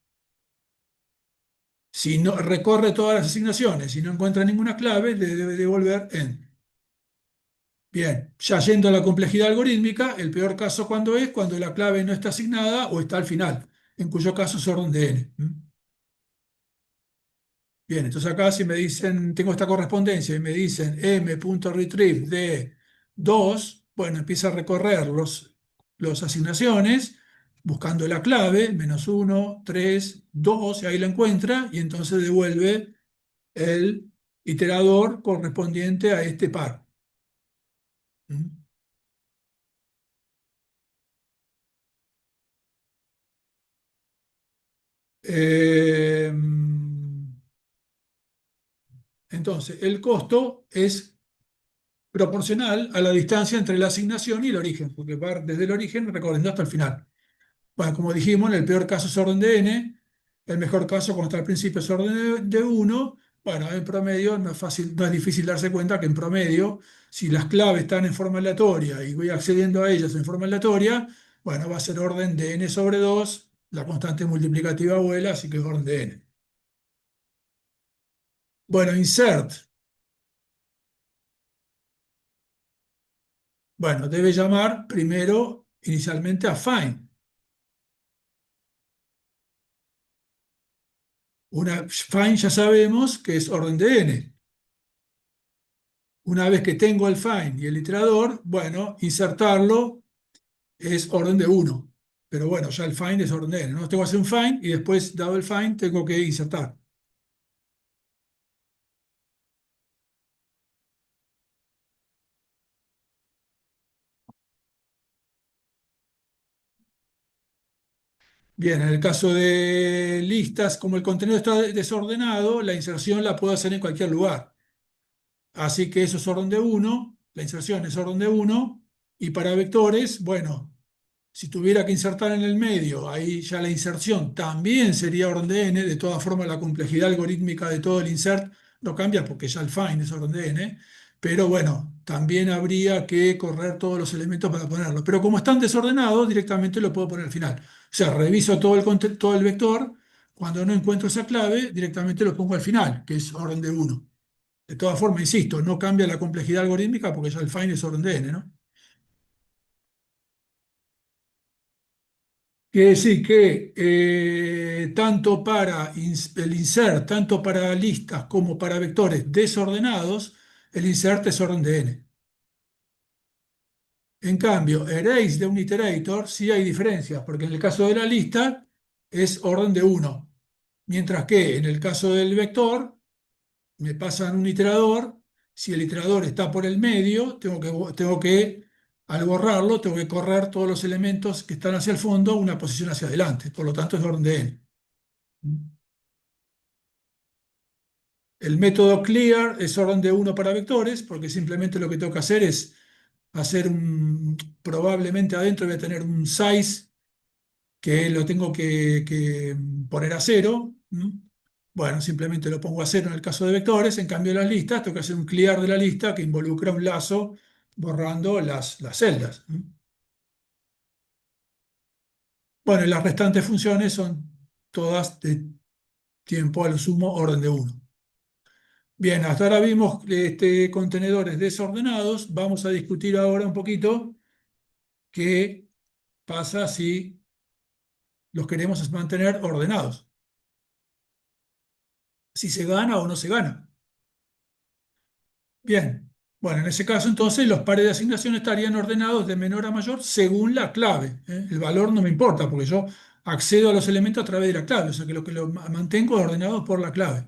Si no recorre todas las asignaciones y no encuentra ninguna clave, le debe devolver end. Bien, ya yendo a la complejidad algorítmica, el peor caso cuando la clave no está asignada o está al final, en cuyo caso es orden de n. Bien, entonces acá si me dicen, tengo esta correspondencia y me dicen m.retrieve de 2, bueno, empieza a recorrer los asignaciones buscando la clave, menos 1, 3, 2, y ahí la encuentra y entonces devuelve el iterador correspondiente a este par. ¿Mm? Eh, entonces, el costo es proporcional a la distancia entre la asignación y el origen, porque va desde el origen recorriendo hasta el final. Bueno, como dijimos, en el peor caso es orden de n, el mejor caso cuando está al principio es orden de 1. Bueno, en promedio no es fácil, no es difícil darse cuenta que en promedio, si las claves están en forma aleatoria y voy accediendo a ellas en forma aleatoria, bueno, va a ser orden de n sobre 2, la constante multiplicativa vuela, así que es orden de n. Bueno, insert. Bueno, debe llamar primero inicialmente a find. Find ya sabemos que es orden de n. Una vez que tengo el find y el iterador, bueno, insertarlo es orden de 1. Pero bueno, ya el find es orden de n, ¿no? Tengo que hacer un find y después, dado el find, tengo que insertar. Bien, en el caso de listas, como el contenido está desordenado, la inserción la puedo hacer en cualquier lugar. Así que eso es orden de 1, la inserción es orden de 1, y para vectores, bueno, si tuviera que insertar en el medio, ahí ya la inserción también sería orden de n. De todas formas, la complejidad algorítmica de todo el insert no cambia porque ya el find es orden de n. Pero bueno, también habría que correr todos los elementos para ponerlo. Pero como están desordenados, directamente lo puedo poner al final. O sea, reviso todo el vector. Cuando no encuentro esa clave, directamente lo pongo al final, que es orden de 1. De todas formas, insisto, no cambia la complejidad algorítmica porque ya el find es orden de n, ¿no? Quiere decir que tanto para el insert, tanto para listas como para vectores desordenados, el insert es orden de n. En cambio, erase de un iterator sí hay diferencias, porque en el caso de la lista es orden de 1, mientras que en el caso del vector me pasan un iterador Si el iterador está por el medio, al borrarlo, tengo que correr todos los elementos que están hacia el fondo una posición hacia adelante. Por lo tanto, es de orden de n. El método clear es orden de 1 para vectores, porque simplemente lo que tengo que hacer es probablemente adentro voy a tener un size que lo tengo que poner a 0. Bueno, simplemente lo pongo a 0 en el caso de vectores. En cambio, en las listas, tengo que hacer un clear de la lista que involucra un lazo borrando las celdas. Bueno, y las restantes funciones son todas de tiempo a lo sumo orden de 1. Bien, hasta ahora vimos contenedores desordenados. Vamos a discutir ahora un poquito qué pasa si los queremos mantener ordenados. Si se gana o no se gana. Bien, bueno, en ese caso entonces los pares de asignación estarían ordenados de menor a mayor según la clave. El valor no me importa porque yo accedo a los elementos a través de la clave, o sea que lo mantengo ordenado por la clave.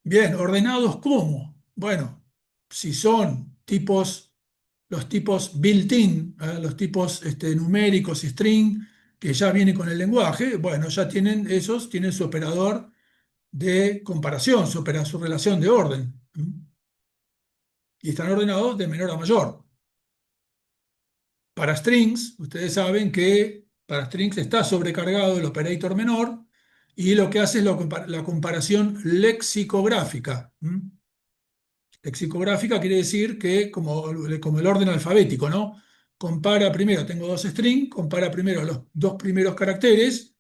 Bien, ¿ordenados cómo? Bueno, si son los tipos built-in, los tipos numéricos y string, que ya vienen con el lenguaje, bueno, tienen su operador de comparación, su relación de orden. Y están ordenados de menor a mayor. Para strings, ustedes saben que para strings está sobrecargado el operator menor y lo que hace es la comparación lexicográfica. Lexicográfica quiere decir que como el orden alfabético, ¿no? Tengo dos strings, compara primero los dos primeros caracteres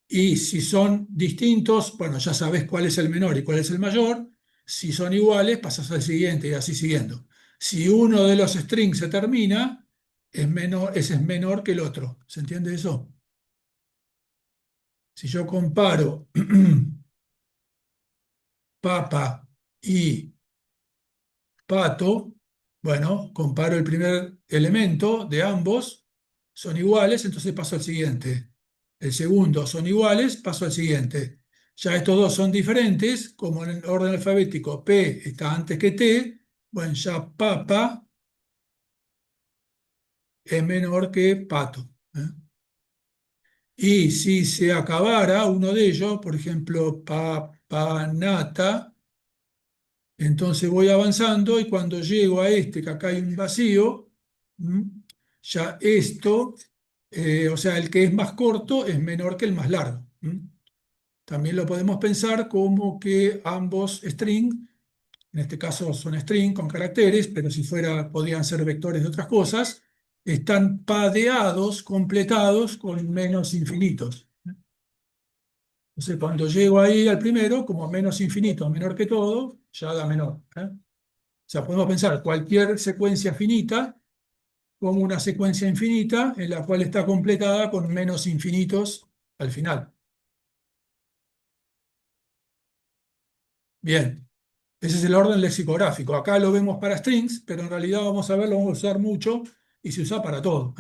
y si son distintos, bueno, ya sabes cuál es el menor y cuál es el mayor. Si son iguales, pasas al siguiente y así siguiendo. Si uno de los strings se termina, ese es menor que el otro. ¿Se entiende eso? Si yo comparo papa y pato, bueno, comparo el primer elemento de ambos, son iguales, entonces paso al siguiente. El segundo son iguales, paso al siguiente. Ya estos dos son diferentes, como en el orden alfabético P está antes que T, bueno, ya papa es menor que pato. Y si se acabara uno de ellos, por ejemplo, papanata, entonces voy avanzando y cuando llego a que acá hay un vacío, ya o sea, el que es más corto es menor que el más largo. También lo podemos pensar como que ambos string, en este caso son string con caracteres, pero si fuera, podrían ser vectores de otras cosas, están padeados, completados con menos infinitos. Entonces, cuando llego ahí al primero, como menos infinito, menor que todo, ya da menor. O sea, podemos pensar cualquier secuencia finita como una secuencia infinita en la cual está completada con menos infinitos al final. Bien, ese es el orden lexicográfico. Acá lo vemos para strings, pero en realidad lo vamos a usar mucho y se usa para todo.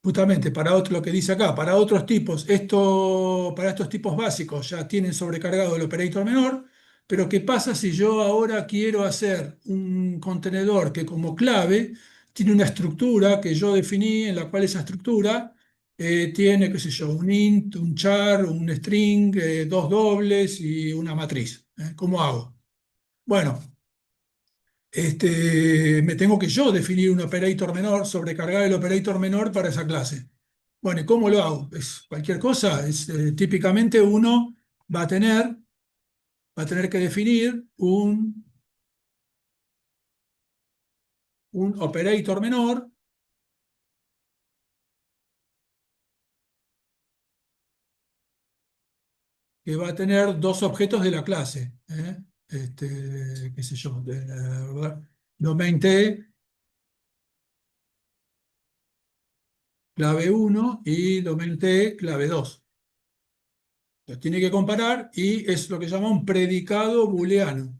Justamente lo que dice acá, para otros tipos, para estos tipos básicos ya tienen sobrecargado el operator menor, pero ¿qué pasa si yo ahora quiero hacer un contenedor que como clave tiene una estructura que yo definí, en la cual esa estructura tiene, qué sé yo, un int, un char, un string, dos dobles y una matriz? ¿Cómo hago? Bueno, me tengo que yo definir un operator menor, sobrecargar el operator menor para esa clase. Bueno, ¿y cómo lo hago? Es cualquier cosa. Típicamente uno va a tener, va a tener que definir un operator menor que va a tener dos objetos de la clase. Qué sé yo, domain T, clave 1 y domain T, clave 2. Los tiene que comparar y es lo que se llama un predicado booleano.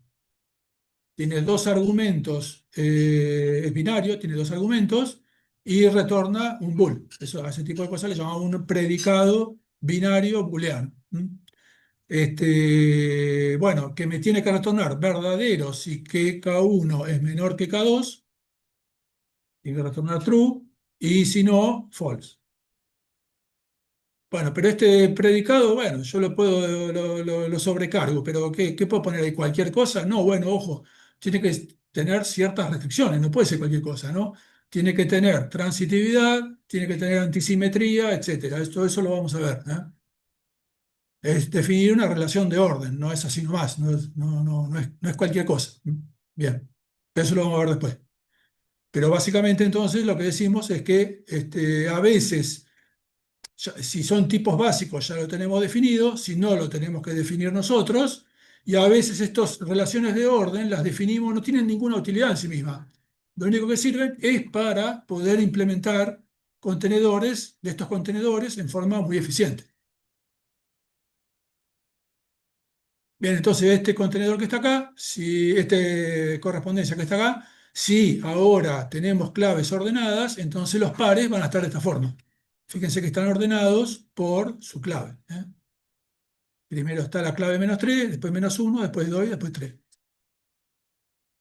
Tiene dos argumentos, es binario, tiene dos argumentos y retorna un bool. A ese tipo de cosas le llamamos un predicado binario booleano. bueno, que me tiene que retornar verdadero si que K1 es menor que K2, tiene que retornar true, y si no, false. Bueno, pero este predicado, bueno, yo lo puedo, lo sobrecargo, pero ¿qué puedo poner ahí? ¿Cualquier cosa? No, bueno, ojo, tiene que tener ciertas restricciones, no puede ser cualquier cosa, ¿no? Tiene que tener transitividad, tiene que tener antisimetría, etcétera. Eso lo vamos a ver, ¿eh? Es definir una relación de orden, no es así nomás, no es cualquier cosa. Bien, eso lo vamos a ver después. Pero básicamente entonces lo que decimos es que a veces si son tipos básicos ya lo tenemos definido, si no lo tenemos que definir nosotros, y a veces estas relaciones de orden las definimos, no tienen ninguna utilidad en sí misma. Lo único que sirven es para poder implementar contenedores de estos contenedores en forma muy eficiente. Bien, entonces este contenedor que está acá, si este correspondencia que está acá, si ahora tenemos claves ordenadas, entonces los pares van a estar de esta forma. Fíjense que están ordenados por su clave, ¿eh? Primero está la clave -3, después -1, después 2 y después 3.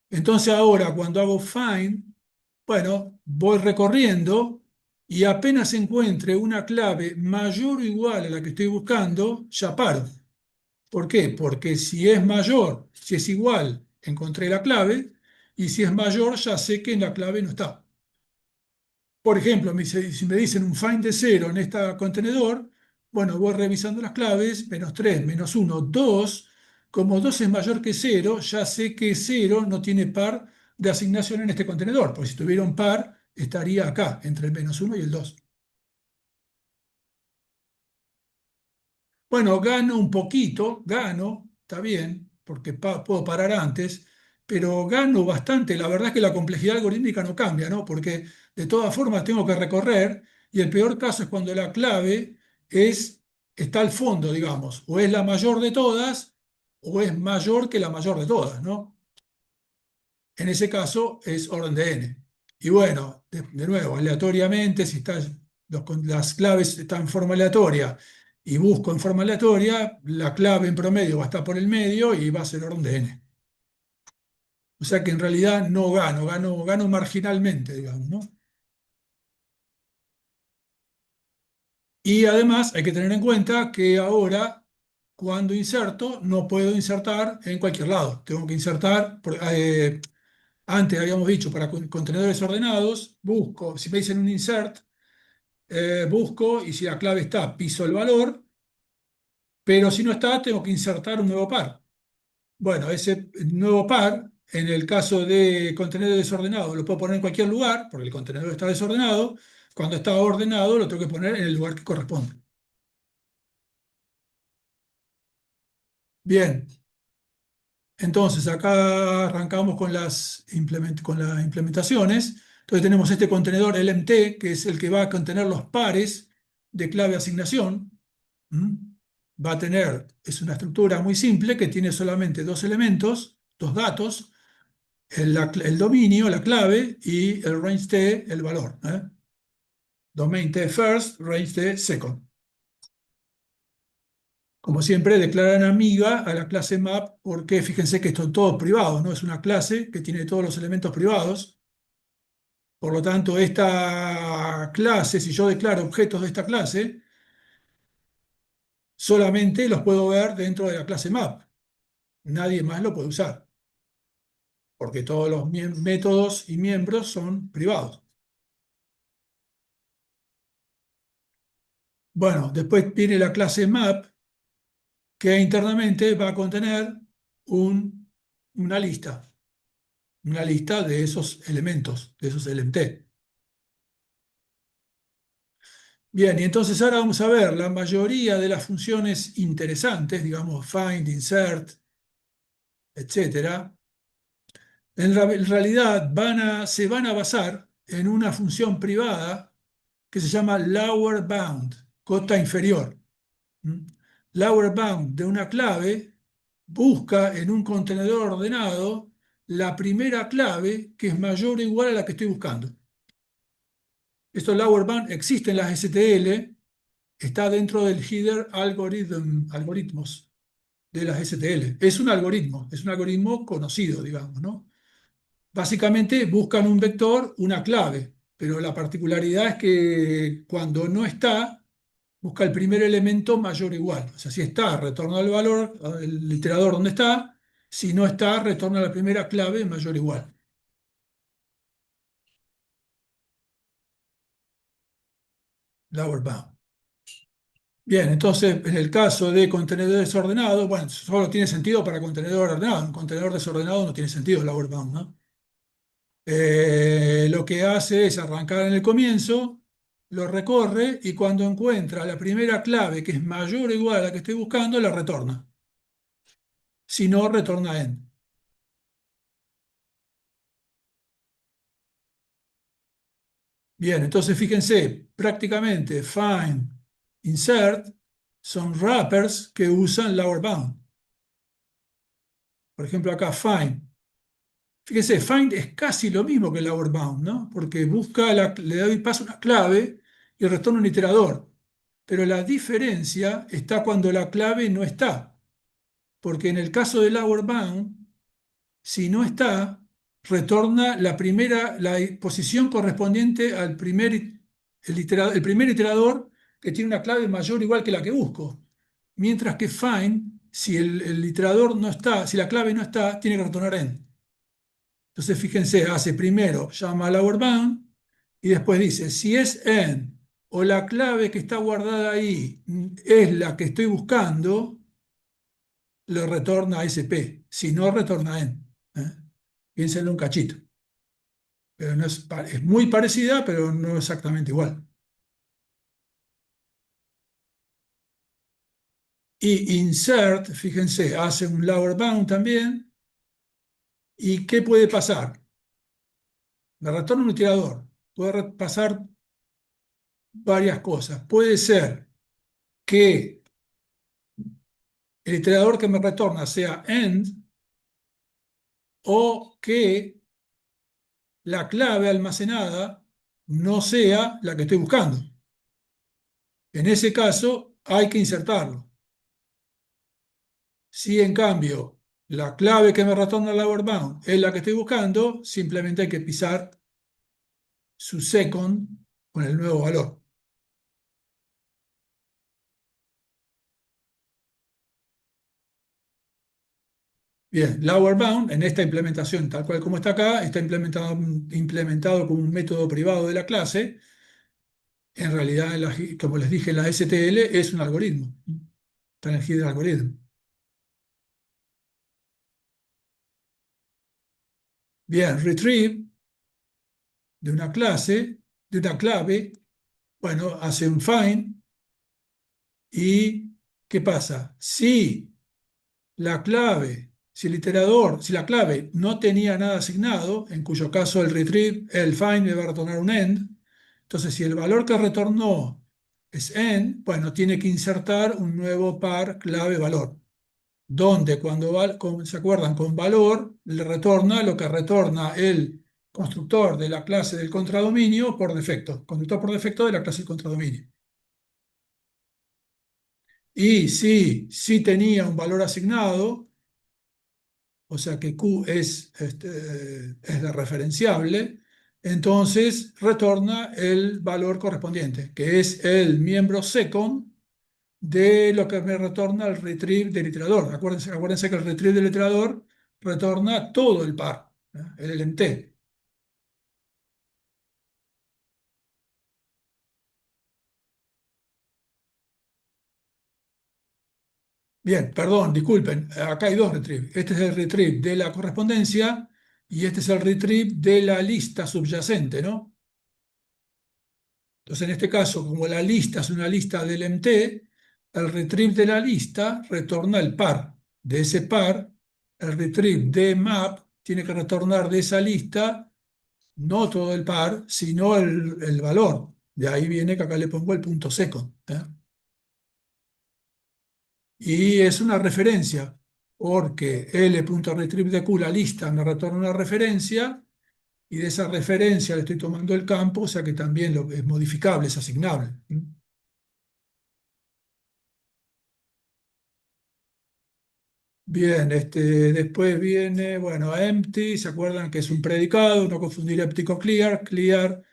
Entonces ahora cuando hago find, bueno, voy recorriendo y apenas encuentre una clave mayor o igual a la que estoy buscando, ya paro. ¿Por qué? Porque si es mayor, si es igual, encontré la clave, y si es mayor, ya sé que en la clave no está. Por ejemplo, si me dicen un find de 0 en este contenedor, bueno, voy revisando las claves, -3, -1, 2. Como 2 es mayor que 0, ya sé que 0 no tiene par de asignación en este contenedor, porque si tuviera un par, estaría acá, entre el -1 y el 2. Bueno, gano un poquito, gano, está bien, porque puedo parar antes, pero gano bastante. La verdad es que la complejidad algorítmica no cambia, ¿no? Porque de todas formas tengo que recorrer, y el peor caso es cuando la clave está al fondo, digamos, o es la mayor de todas, o es mayor que la mayor de todas, ¿no? En ese caso es orden de n. Y bueno, de nuevo, aleatoriamente, si las claves están en forma aleatoria y busco en forma aleatoria, la clave en promedio va a estar por el medio y va a ser orden de n. O sea que en realidad no gano marginalmente, digamos, ¿no? Y además hay que tener en cuenta que ahora, cuando inserto, no puedo insertar en cualquier lado. Tengo que insertar, antes habíamos dicho, para contenedores ordenados, busco, si me dicen un insert, busco y si la clave está, piso el valor, pero si no está, tengo que insertar un nuevo par. Bueno, ese nuevo par, en el caso de contenedor desordenado, lo puedo poner en cualquier lugar, porque el contenedor está desordenado. Cuando está ordenado, lo tengo que poner en el lugar que corresponde. Bien, entonces acá arrancamos con las implementaciones. Entonces tenemos este contenedor LMT, que es el que va a contener los pares de clave asignación. ¿Mm? Es una estructura muy simple que tiene solamente dos elementos, dos datos, el dominio, la clave, y el range T, el valor, ¿eh? Domain T first, range T second. Como siempre, declaran amiga a la clase map porque fíjense que esto todo privado, ¿no? Es una clase que tiene todos los elementos privados. Por lo tanto, esta clase, si yo declaro objetos de esta clase, solamente los puedo ver dentro de la clase map. Nadie más lo puede usar, porque todos los métodos y miembros son privados. Bueno, después viene la clase map, que internamente va a contener una lista de esos elementos, de esos LMT. Bien, y entonces ahora vamos a ver la mayoría de las funciones interesantes, digamos, find, insert, etcétera. En realidad se van a basar en una función privada que se llama lower bound, cota inferior. ¿Mm? Lower bound de una clave busca en un contenedor ordenado la primera clave que es mayor o igual a la que estoy buscando. Estos lower bound existen en las STL, está dentro del header algorithms. de las STL. Es un algoritmo conocido, digamos, ¿no? Básicamente buscan un vector, una clave, pero la particularidad es que cuando no está, busca el primer elemento mayor o igual. O sea, si está, retorna el valor, el iterador donde está; si no está, retorna la primera clave mayor o igual. Lower bound. Bien, entonces en el caso de contenedor desordenado, bueno, solo tiene sentido para contenedor ordenado. Un contenedor desordenado no tiene sentido lower bound, ¿no? Lo que hace es arrancar en el comienzo, lo recorre y cuando encuentra la primera clave que es mayor o igual a la que estoy buscando, la retorna. Si no, retorna end. Bien, entonces fíjense, prácticamente find, insert son wrappers que usan lower bound. Por ejemplo, acá find. Fíjense, find es casi lo mismo que lower bound, ¿no? Porque le doy paso a una clave y retorna un iterador. Pero la diferencia está cuando la clave no está. Porque en el caso de lower bound, si no está, retorna la posición correspondiente al el primer iterador que tiene una clave mayor o igual que la que busco. Mientras que find, si el iterador no está, si la clave no está, tiene que retornar end. Entonces, fíjense, hace primero, llama a lower bound y después dice, si es end o la clave que está guardada ahí es la que estoy buscando, le retorna SP. Si no, retorna end. ¿eh? Piénsenlo un cachito. Pero no es muy parecida, pero no exactamente igual. Y insert, fíjense, hace un lower bound también. ¿Y qué puede pasar? Me retorna un iterador. Puede pasar varias cosas. Puede ser que el iterador que me retorna sea end o que la clave almacenada no sea la que estoy buscando. En ese caso, hay que insertarlo. Si en cambio la clave que me retorna el lower bound es la que estoy buscando, simplemente hay que pisar su second con el nuevo valor. Bien, lower bound en esta implementación, tal cual como está acá, está implementado como un método privado de la clase. En realidad, como les dije, la STL es un algoritmo. Está en el header algoritmo. Bien, retrieve de una clase, de una clave, bueno, hace un find y ¿qué pasa? Si el iterador, si la clave no tenía nada asignado, en cuyo caso el find me va a retornar un end, entonces si el valor que retornó es end, bueno, tiene que insertar un nuevo par clave-valor, donde ¿se acuerdan? Con valor le retorna lo que retorna el constructor de la clase del contradominio por defecto, constructor por defecto de la clase del contradominio. Y si tenía un valor asignado, o sea que Q es de referenciable, entonces retorna el valor correspondiente, que es el miembro second de lo que me retorna el retrieve del iterador. Acuérdense que el retrieve del iterador retorna todo el par, el LMT. Bien, perdón, disculpen, acá hay dos retrieve. Este es el retrieve de la correspondencia y este es el retrieve de la lista subyacente, ¿no? Entonces, en este caso, como la lista es una lista del MT, el retrieve de la lista retorna el par. De ese par, el retrieve de map tiene que retornar de esa lista no todo el par, sino el valor. De ahí viene que acá le pongo el punto second. Y es una referencia, porque L.retrieve de Q, la lista, me retorna una referencia, y de esa referencia le estoy tomando el campo, o sea que también es modificable, es asignable. Bien, después viene, bueno, empty, ¿se acuerdan que es un predicado? No confundir empty con clear. Clear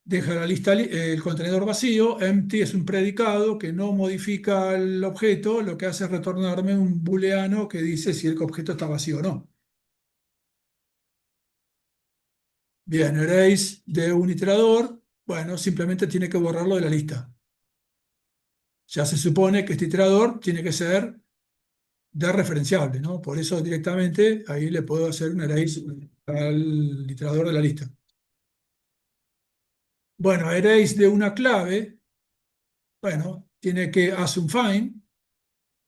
deja la lista, el contenedor vacío. Empty es un predicado que no modifica el objeto, lo que hace es retornarme un booleano que dice si el objeto está vacío o no. Bien, erase de un iterador, bueno, simplemente tiene que borrarlo de la lista. Ya se supone que este iterador tiene que ser de referenciable, ¿no? Por eso directamente ahí le puedo hacer un erase al iterador de la lista. Bueno, erase de una clave, bueno, tiene que hacer un find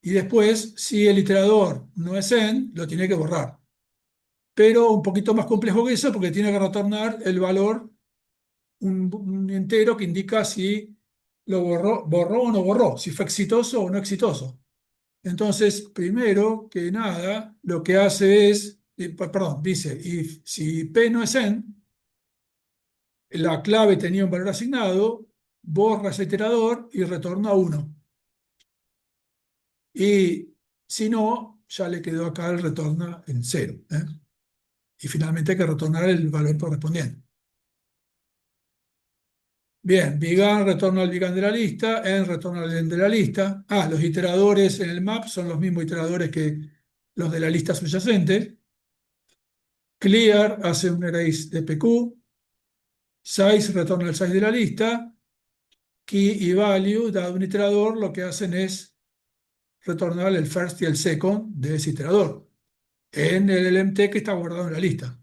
y después, si el iterador no es end, lo tiene que borrar. Pero un poquito más complejo que eso porque tiene que retornar el valor, un entero que indica si lo borró o no borró, si fue exitoso o no exitoso. Entonces, primero que nada, lo que hace es, perdón, dice, if, si P no es end, la clave tenía un valor asignado, borra ese iterador y retorna 1. Y si no, ya le quedó acá el retorna en 0. Y finalmente hay que retornar el valor correspondiente. Bien, Began retorna al Began de la lista, en retorna al end de la lista. Ah, los iteradores en el map son los mismos iteradores que los de la lista subyacente. Clear hace un erase de PQ. Size retorna el size de la lista. Key y value, dado un iterador, lo que hacen es retornar el first y el second de ese iterador en el LMT que está guardado en la lista.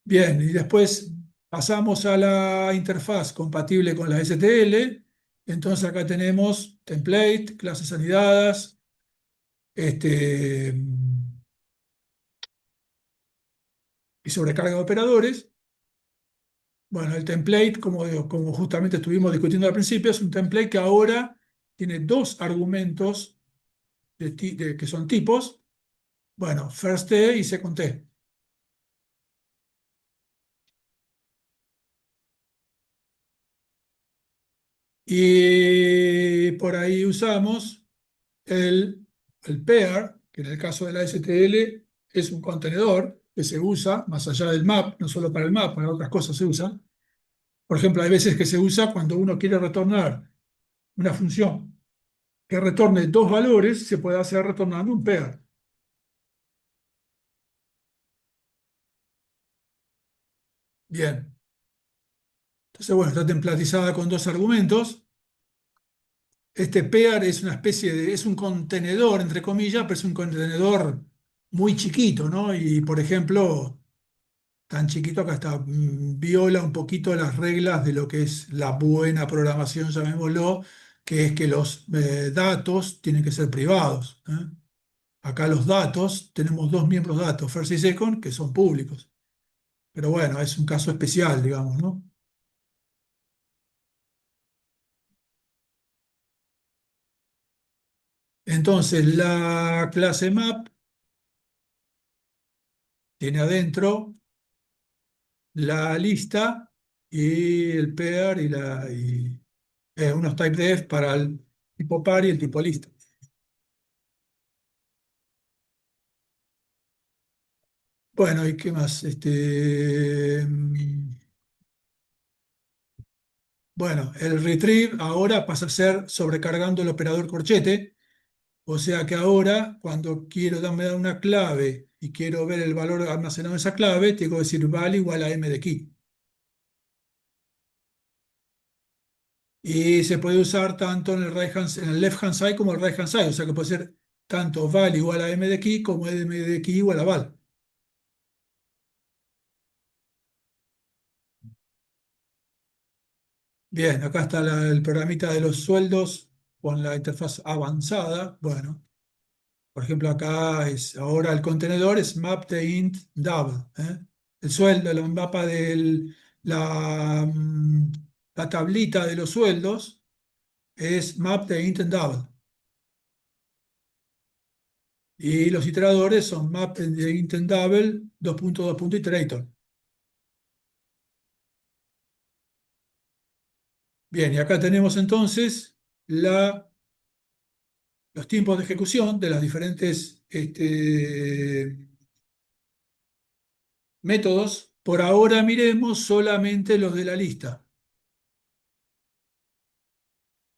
Bien, y después pasamos a la interfaz compatible con la STL. Entonces acá tenemos template, clases anidadas, y sobrecarga de operadores. Bueno, el template, como justamente estuvimos discutiendo al principio, es un template que ahora tiene dos argumentos que son tipos. Bueno, first T y second T. Y por ahí usamos el pair, que en el caso de la STL es un contenedor que se usa más allá del map, no solo para el map, para otras cosas se usa. Por ejemplo, hay veces que se usa cuando uno quiere retornar una función que retorne dos valores, se puede hacer retornando un pair. Bien. Entonces, bueno, está templatizada con dos argumentos. Este pair es una especie de, es un contenedor, entre comillas, pero es un contenedor muy chiquito, ¿no? Y, por ejemplo, tan chiquito que hasta viola un poquito las reglas de lo que es la buena programación, llamémoslo, que es que los datos tienen que ser privados. Acá los datos, tenemos dos miembros datos, first y second, que son públicos. Pero bueno, es un caso especial, digamos, ¿no? Entonces, la clase map tiene adentro la lista y el pair y unos typedef para el tipo par y el tipo lista. Bueno, ¿y qué más? Bueno, el retrieve ahora pasa a ser sobrecargando el operador corchete, o sea que ahora cuando quiero dar una clave y quiero ver el valor almacenado en esa clave, tengo que decir val igual a m de key. Y se puede usar tanto en en el left hand side como el right hand side, o sea que puede ser tanto val igual a m de key como m de key igual a val. Bien, acá está el programita de los sueldos con la interfaz avanzada. Bueno, por ejemplo, acá es ahora el contenedor es map de int double. El sueldo, el mapa de la tablita de los sueldos es map de int double. Y los iteradores son map de int double, dos puntos, dos puntos, iterator. Bien, y acá tenemos entonces la los tiempos de ejecución de las diferentes métodos. Por ahora miremos solamente los de la lista.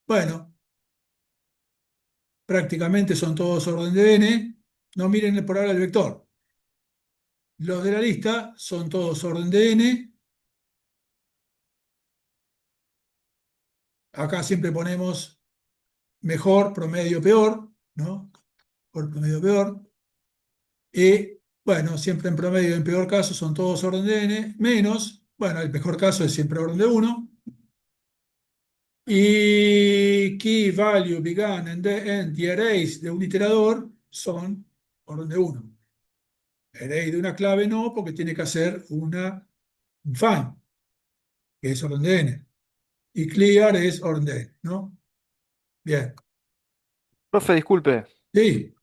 Bueno, prácticamente son todos orden de n. No miren por ahora el vector. Los de la lista son todos orden de n. Acá siempre ponemos mejor, promedio, peor, ¿no? Por promedio, peor. Y bueno, siempre en promedio, en peor caso, son todos orden de n, menos, bueno, el mejor caso es siempre orden de 1. Y key, value, began, end y arrays de un iterador son orden de 1. Array de una clave no, porque tiene que hacer un find, que es orden de n. Y clear es orden de n, ¿no? Bien. Profe, disculpe, Sí,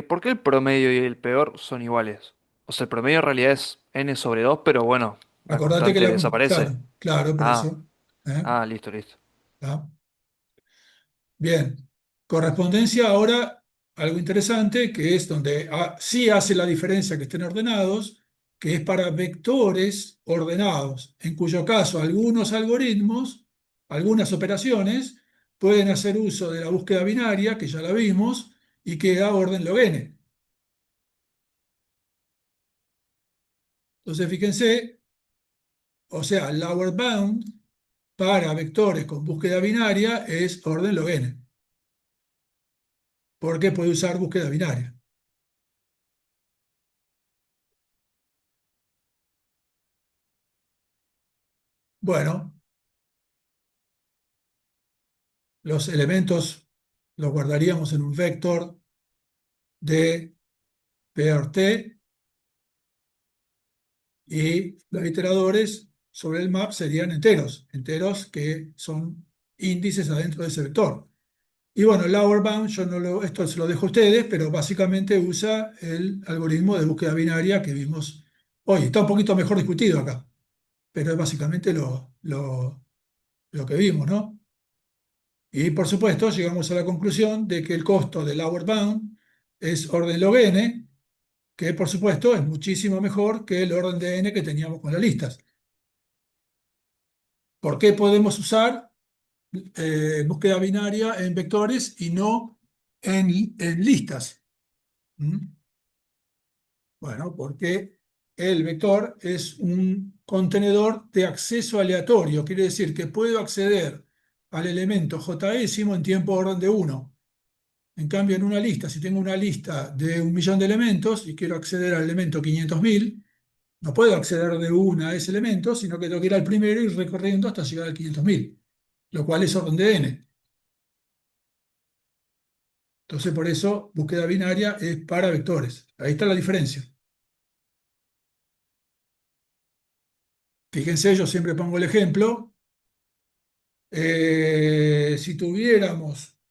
¿por qué el promedio y el peor son iguales? O sea, el promedio en realidad es n sobre 2, pero bueno, la acordate que constante desaparece. claro, claro, por Ah, eso. ¿Eh? listo, listo. ¿Está? Bien, correspondencia ahora, algo interesante, que es donde sí hace la diferencia que estén ordenados, que es para vectores ordenados, en cuyo caso algunos algoritmos, algunas operaciones, pueden hacer uso de la búsqueda binaria, que ya la vimos, y que da orden log n. Entonces, fíjense, o sea, lower bound para vectores con búsqueda binaria es orden log n, porque puede usar búsqueda binaria. Bueno, los elementos los guardaríamos en un vector de P or T y los iteradores sobre el map serían enteros, enteros que son índices adentro de ese vector. Y bueno, el lower bound, yo no esto se lo dejo a ustedes, pero básicamente usa el algoritmo de búsqueda binaria que vimos hoy. Está un poquito mejor discutido acá, pero es básicamente lo que vimos, ¿no? Y por supuesto, llegamos a la conclusión de que el costo del lower bound es orden log n, que por supuesto es muchísimo mejor que el orden de n que teníamos con las listas. ¿Por qué podemos usar búsqueda binaria en vectores y no en listas? ¿Mm? Bueno, porque el vector es un contenedor de acceso aleatorio, quiere decir que puedo acceder al elemento jésimo en tiempo orden de 1. En cambio, en una lista, si tengo una lista de 1.000.000 de elementos y quiero acceder al elemento 500.000, no puedo acceder de una a ese elemento, sino que tengo que ir al primero y ir recorriendo hasta llegar al 500.000, lo cual es orden de n. Entonces, por eso, búsqueda binaria es para vectores. Ahí está la diferencia. Fíjense, yo siempre pongo el ejemplo.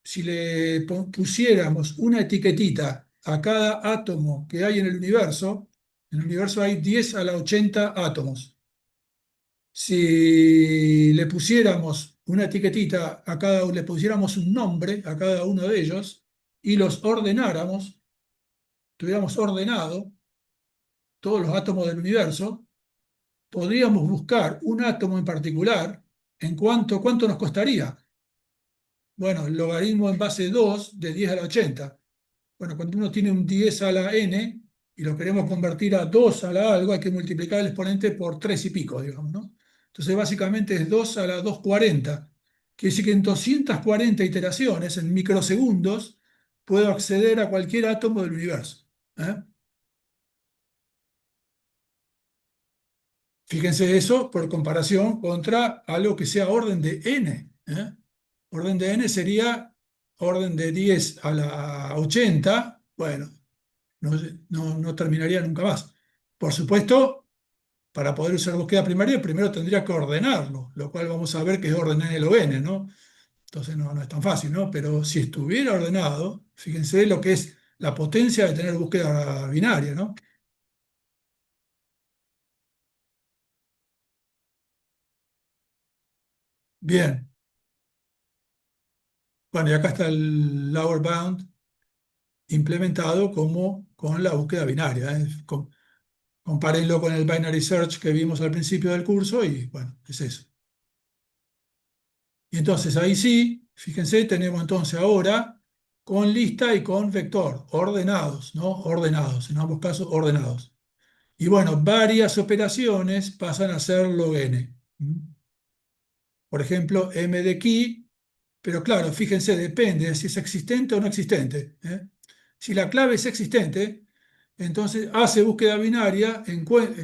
Si le pusiéramos una etiquetita a cada átomo que hay en el universo hay 10 a la 80 átomos. Si le pusiéramos una etiquetita a cada uno, le pusiéramos un nombre a cada uno de ellos y los ordenáramos, tuviéramos ordenado todos los átomos del universo, podríamos buscar un átomo en particular en cuánto nos costaría. Bueno, el logaritmo en base 2 de 10 a la 80. Bueno, cuando uno tiene un 10 a la n y lo queremos convertir a 2 a la algo, hay que multiplicar el exponente por 3 y pico, digamos, ¿no? Entonces, básicamente es 2 a la 240. Quiere decir que en 240 iteraciones, en microsegundos, puedo acceder a cualquier átomo del universo. ¿Eh? Fíjense eso por comparación contra algo que sea orden de n. ¿Eh? Orden de n sería orden de 10 a la 80. Bueno, no, no terminaría nunca más. Por supuesto, para poder usar búsqueda primaria, primero tendría que ordenarlo, lo cual vamos a ver que es orden n log n, ¿no? Entonces no es tan fácil, ¿no? Pero si estuviera ordenado, fíjense lo que es la potencia de tener búsqueda binaria, ¿no? Bien. Bueno, y acá está el lower bound implementado como con la búsqueda binaria. Compárenlo con el binary search que vimos al principio del curso y bueno, es eso. Y entonces ahí sí, fíjense, tenemos entonces ahora con lista y con vector, ordenados, ¿no? Ordenados, en ambos casos ordenados. Y bueno, varias operaciones pasan a ser log n. Por ejemplo, m de key, pero claro, fíjense, depende de si es existente o no existente. Si la clave es existente, entonces hace búsqueda binaria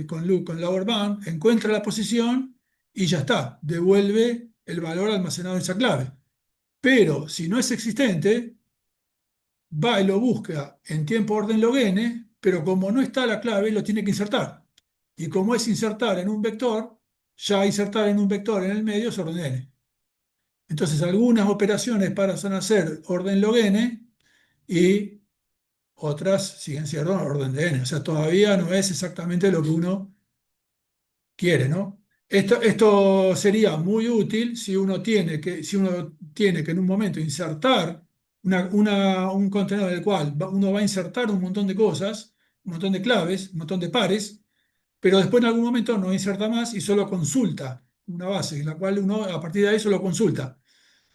con lower bound, encuentra la posición y ya está, devuelve el valor almacenado en esa clave. Pero si no es existente, va y lo busca en tiempo orden log n, pero como no está la clave, lo tiene que insertar. Y como es insertar en un vector, ya insertar en un vector en el medio es orden n. Entonces, algunas operaciones pasan a ser orden log n y otras siguen siendo orden de n. O sea, todavía no es exactamente lo que uno quiere, ¿no? Esto sería muy útil si uno tiene que en un momento insertar un contenedor en el cual uno va a insertar un montón de cosas, un montón de claves, un montón de pares, pero después en algún momento no inserta más y solo consulta una base, en la cual uno a partir de ahí solo consulta.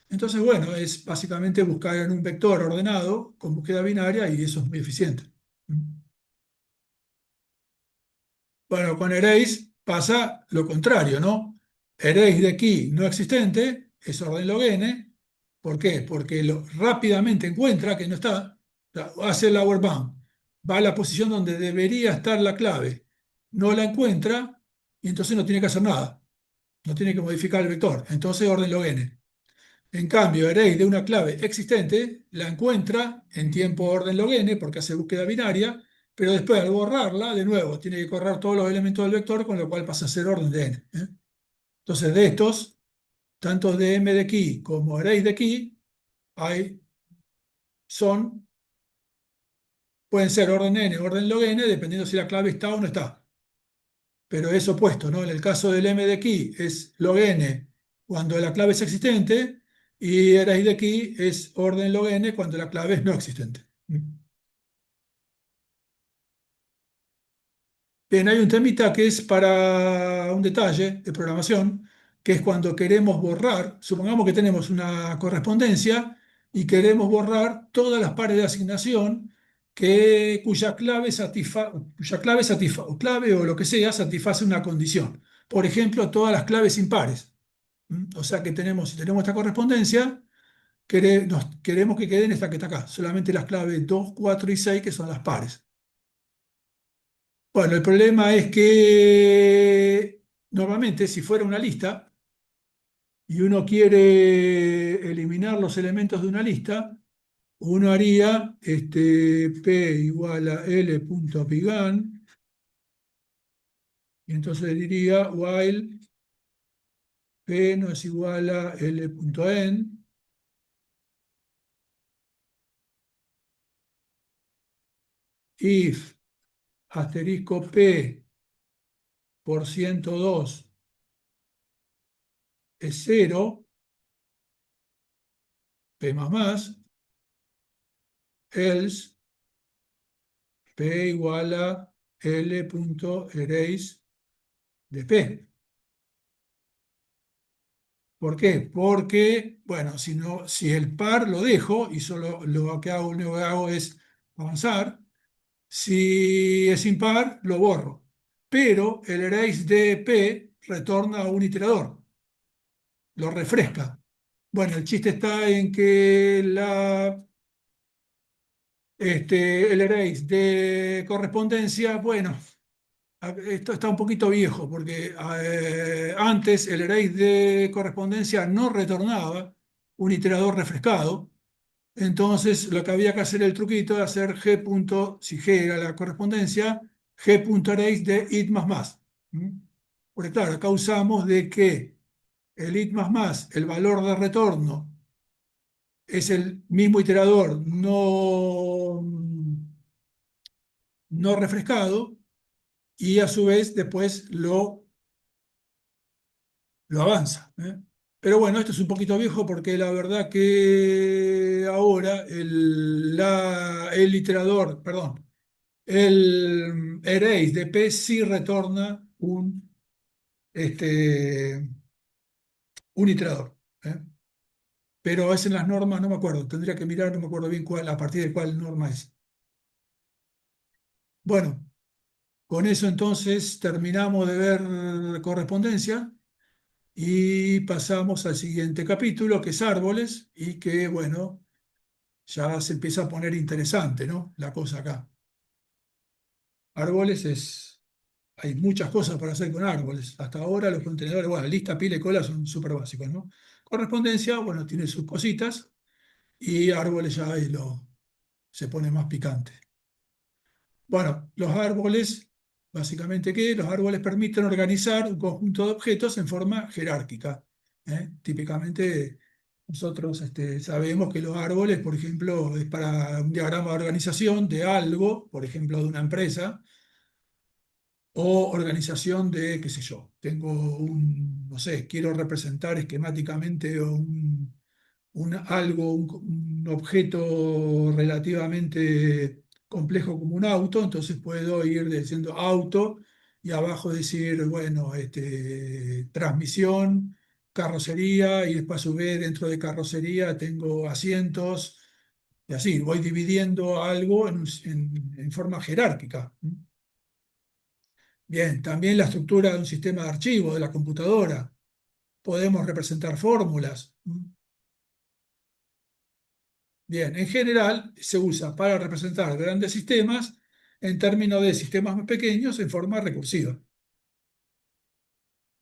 Entonces, bueno, es básicamente buscar en un vector ordenado con búsqueda binaria y eso es muy eficiente. Bueno, con erase pasa lo contrario, ¿no? Erase de key no existente es orden log n. ¿Por qué? Porque rápidamente encuentra que no está, hace el lower bound, va a la posición donde debería estar la clave, no la encuentra y entonces no tiene que hacer nada, no tiene que modificar el vector. Entonces orden log n. En cambio, array de una clave existente la encuentra en tiempo orden log n porque hace búsqueda binaria, pero después al borrarla, de nuevo, tiene que correr todos los elementos del vector, con lo cual pasa a ser orden de n. Entonces, de estos, tanto de m de key como array de key, hay, son, pueden ser orden n, orden log n, dependiendo si la clave está o no está. Pero es opuesto, ¿no? En el caso del m de key es log n cuando la clave es existente y array de key es orden log n cuando la clave es no existente. Bien, hay un temita que es para un detalle de programación, que es cuando queremos borrar, supongamos que tenemos una correspondencia y queremos borrar todas las pares de asignación o clave o lo que sea satisface una condición. Por ejemplo, todas las claves impares. O sea que si tenemos esta correspondencia, queremos que queden esta que está acá, solamente las claves 2, 4 y 6 que son las pares. Bueno, el problema es que normalmente si fuera una lista y uno quiere eliminar los elementos de una lista, uno haría p igual a l.pigan y entonces diría while p no es igual a l.end if asterisco p por 102 es 0, p más, else p igual a l.erase de p. ¿Por qué? Porque, bueno, si el par lo dejo y solo lo único que hago es avanzar, si es impar, lo borro. Pero el erase de p retorna a un iterador, lo refresca. Bueno, el chiste está en que el erase de correspondencia, bueno, esto está un poquito viejo porque antes el array de correspondencia no retornaba un iterador refrescado. Entonces lo que había que hacer el truquito era hacer si g era la correspondencia, g.arrays de id más. ¿Mm? Porque claro, acá usamos de que el id más, el valor de retorno, es el mismo iterador no refrescado y a su vez después lo avanza. Pero bueno, esto es un poquito viejo porque la verdad que ahora el iterador, perdón, el array de P sí retorna este, un iterador. ¿Eh? Pero es en las normas, no me acuerdo, tendría que mirar, no me acuerdo bien a partir de cuál norma es. Bueno, con eso entonces terminamos de ver correspondencia y pasamos al siguiente capítulo, que es árboles, y que, bueno, ya se empieza a poner interesante, ¿no? La cosa acá. Árboles hay muchas cosas para hacer con árboles. Hasta ahora los contenedores, bueno, lista, pila y cola son súper básicos, ¿no? Correspondencia, bueno, tiene sus cositas y árboles ya ahí se pone más picante. Bueno, los árboles, básicamente, ¿qué? Los árboles permiten organizar un conjunto de objetos en forma jerárquica. Típicamente, nosotros sabemos que los árboles, por ejemplo, es para un diagrama de organización de algo, por ejemplo, de una empresa, o organización de, qué sé yo, tengo no sé, quiero representar esquemáticamente un objeto relativamente complejo como un auto, entonces puedo ir diciendo auto y abajo decir, bueno, transmisión, carrocería y después a su vez dentro de carrocería tengo asientos y así, voy dividiendo algo en forma jerárquica. Bien, también la estructura de un sistema de archivos de la computadora. Podemos representar fórmulas. Bien, en general se usa para representar grandes sistemas en términos de sistemas más pequeños en forma recursiva.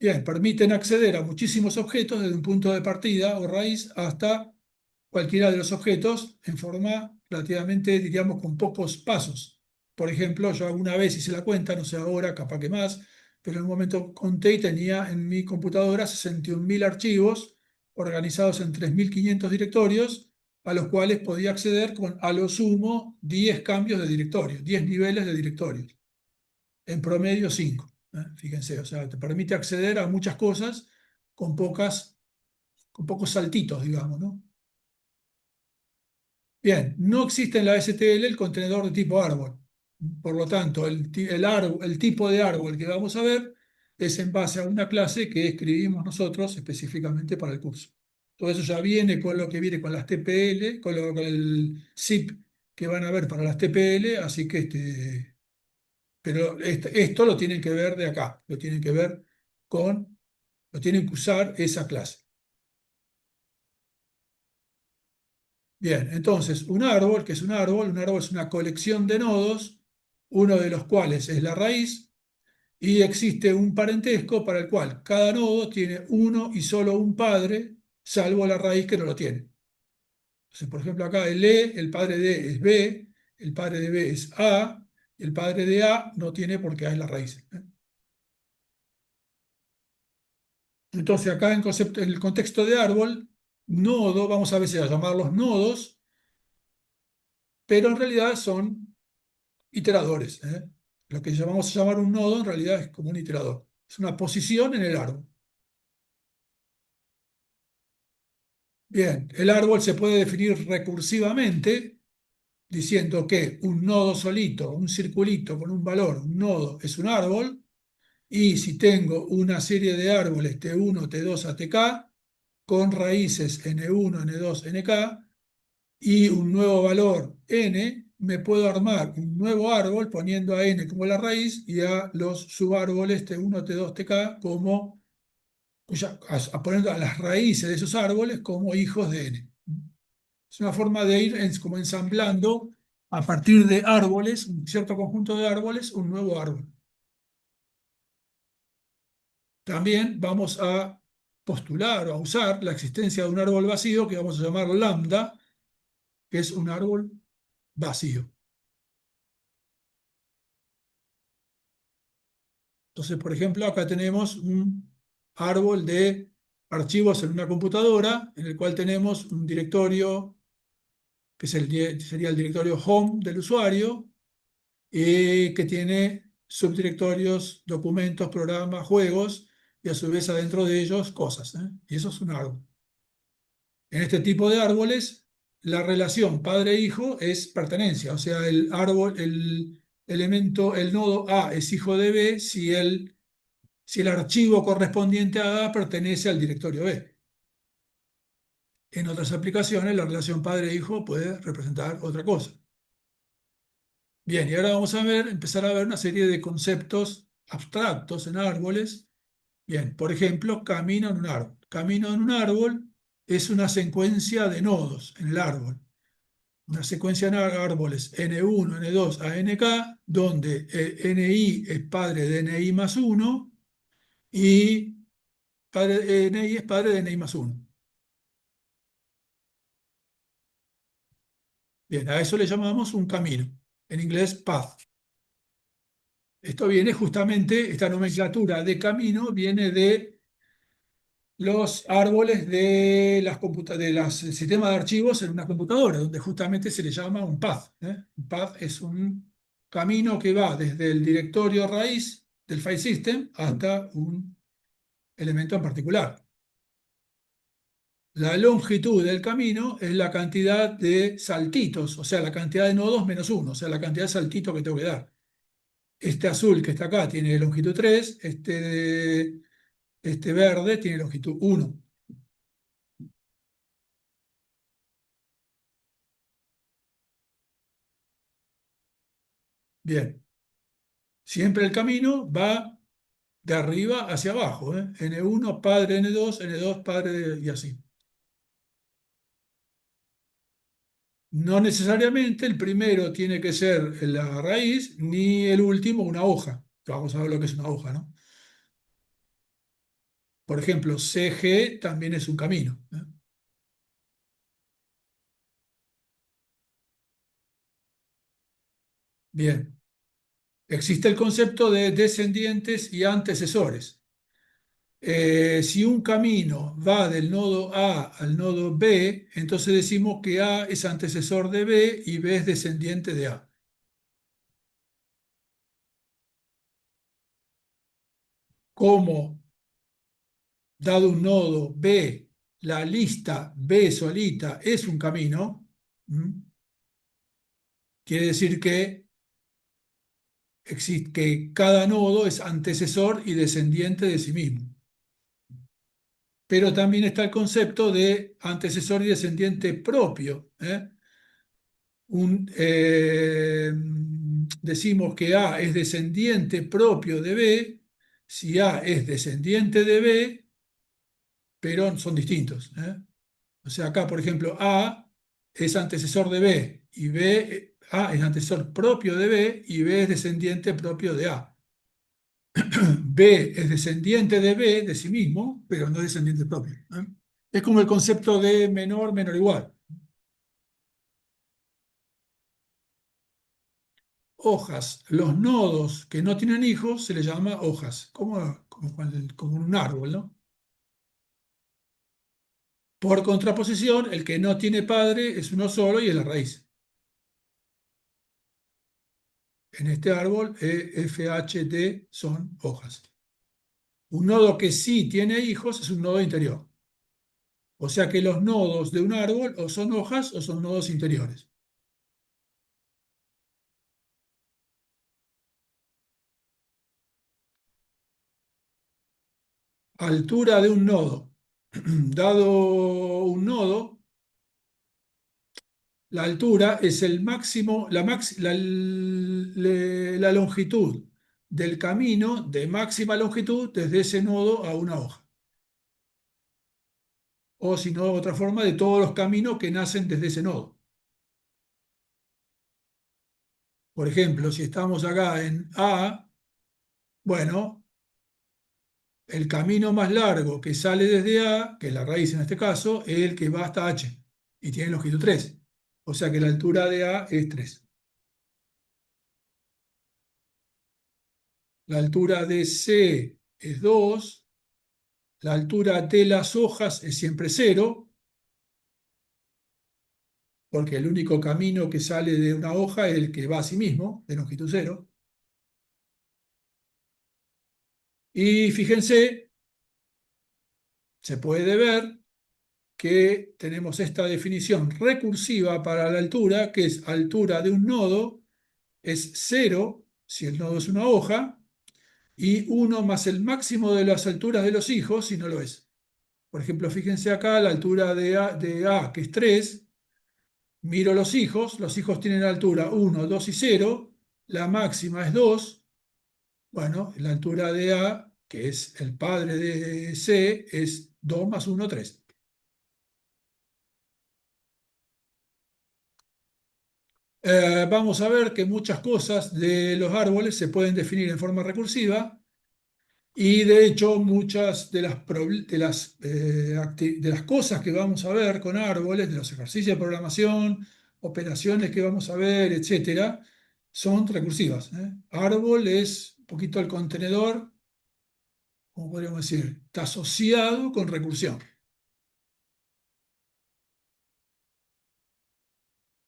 Bien, permiten acceder a muchísimos objetos desde un punto de partida o raíz hasta cualquiera de los objetos en forma relativamente, diríamos, con pocos pasos. Por ejemplo, yo alguna vez hice la cuenta, no sé ahora, capaz que más, pero en un momento conté y tenía en mi computadora 61.000 archivos organizados en 3.500 directorios a los cuales podía acceder con a lo sumo 10 cambios de directorio, 10 niveles de directorios, en promedio 5. Fíjense, o sea, te permite acceder a muchas cosas con con pocos saltitos, digamos, ¿no? Bien, no existe en la STL el contenedor de tipo árbol. Por lo tanto, el tipo de árbol que vamos a ver es en base a una clase que escribimos nosotros específicamente para el curso. Todo eso ya viene con lo que viene con las TPL, con el zip que van a ver para las TPL, así que pero esto lo tienen que ver de acá, lo tienen que ver lo tienen que usar esa clase. Bien, entonces, ¿qué es un árbol? Un árbol es una colección de nodos, uno de los cuales es la raíz, y existe un parentesco para el cual cada nodo tiene uno y solo un padre, salvo la raíz que no lo tiene. Entonces, por ejemplo, acá el padre de E es B, el padre de B es A, y el padre de A no tiene porque A es la raíz. Entonces, acá en el contexto de árbol, nodo, vamos a veces a llamarlos nodos, pero en realidad son iteradores. Lo que llamamos a llamar un nodo en realidad es como un iterador. Es una posición en el árbol. Bien, el árbol se puede definir recursivamente diciendo que un nodo solito, un circulito con un valor, un nodo, es un árbol. Y si tengo una serie de árboles T1, T2 a Tk, con raíces N1, N2, Nk, y un nuevo valor n, me puedo armar un nuevo árbol poniendo a n como la raíz y a los subárboles T1, T2, Tk como, poniendo a las raíces de esos árboles como hijos de n. Es una forma de ir como ensamblando a partir de árboles, un cierto conjunto de árboles, un nuevo árbol. También vamos a postular o a usar la existencia de un árbol vacío que vamos a llamar lambda, que es un árbol vacío. Entonces, por ejemplo, acá tenemos un árbol de archivos en una computadora en el cual tenemos un directorio que sería el directorio home del usuario, que tiene subdirectorios, documentos, programas, juegos, y a su vez adentro de ellos cosas, ¿eh? Y eso es un árbol. En este tipo de árboles, la relación padre-hijo es pertenencia, o sea, el árbol, el elemento, el nodo A es hijo de B si el archivo correspondiente a A pertenece al directorio B. En otras aplicaciones, la relación padre-hijo puede representar otra cosa. Bien, y ahora vamos a empezar a ver una serie de conceptos abstractos en árboles. Bien, por ejemplo, camino en un árbol. Camino en un árbol es una secuencia de nodos en el árbol. Una secuencia de árboles N1, N2 a Nk, donde Ni es padre de Ni más 1 y Ni es padre de Ni más 1. Bien, a eso le llamamos un camino. En inglés, path. Esto viene justamente, esta nomenclatura de camino viene de los árboles de de los sistemas de archivos en una computadora, donde justamente se le llama un path, ¿eh? Un path es un camino que va desde el directorio raíz del file system hasta un elemento en particular. La longitud del camino es la cantidad de saltitos, o sea, la cantidad de nodos menos uno, o sea, la cantidad de saltitos que tengo que dar. Este azul que está acá tiene longitud 3, este verde tiene longitud 1. Bien, siempre el camino va de arriba hacia abajo, ¿eh? N1 padre N2, N2 padre y así. No necesariamente el primero tiene que ser la raíz, ni el último una hoja. Vamos a ver lo que es una hoja, ¿no? Por ejemplo, CG también es un camino, ¿eh? Bien, existe el concepto de descendientes y antecesores. Si un camino va del nodo A al nodo B, entonces decimos que A es antecesor de B y B es descendiente de A. Como, dado un nodo B, la lista B solita es un camino, quiere decir que cada nodo es antecesor y descendiente de sí mismo. Pero también está el concepto de antecesor y descendiente propio, ¿eh? Decimos que A es descendiente propio de B, si A es descendiente de B, pero son distintos, ¿eh? O sea, acá, por ejemplo, A es antecesor de B y A es antecesor propio de B y B es descendiente propio de A. B es descendiente de B de sí mismo, pero no es descendiente propio, ¿eh? Es como el concepto de menor, menor igual. Hojas. Los nodos que no tienen hijos se les llama hojas, como un árbol, ¿no? Por contraposición, el que no tiene padre es uno solo y es la raíz. En este árbol, FHT son hojas. Un nodo que sí tiene hijos es un nodo interior. O sea que los nodos de un árbol o son hojas o son nodos interiores. Altura de un nodo. Dado un nodo, la altura es el máximo, la longitud del camino de máxima longitud desde ese nodo a una hoja. O si no, otra forma, de todos los caminos que nacen desde ese nodo. Por ejemplo, si estamos acá en A, bueno, el camino más largo que sale desde A, que es la raíz en este caso, es el que va hasta H y tiene longitud 3. O sea que la altura de A es 3. La altura de C es 2. La altura de las hojas es siempre 0, porque el único camino que sale de una hoja es el que va a sí mismo, de longitud 0. Y fíjense se puede ver que tenemos esta definición recursiva para la altura, que es altura de un nodo, es 0 si el nodo es una hoja, y 1 más el máximo de las alturas de los hijos si no lo es. Por ejemplo, fíjense acá la altura de A, que es 3. Miro los hijos tienen altura 1, 2 y 0, la máxima es 2. Bueno, la altura de A, que es el padre de C, es 2 más 1, 3. Vamos a ver que muchas cosas de los árboles se pueden definir en forma recursiva y de hecho muchas de las cosas que vamos a ver con árboles, de los ejercicios de programación, operaciones que vamos a ver, etcétera, son recursivas, ¿eh? Árbol es un poquito el contenedor, ¿cómo podríamos decir? Está asociado con recursión.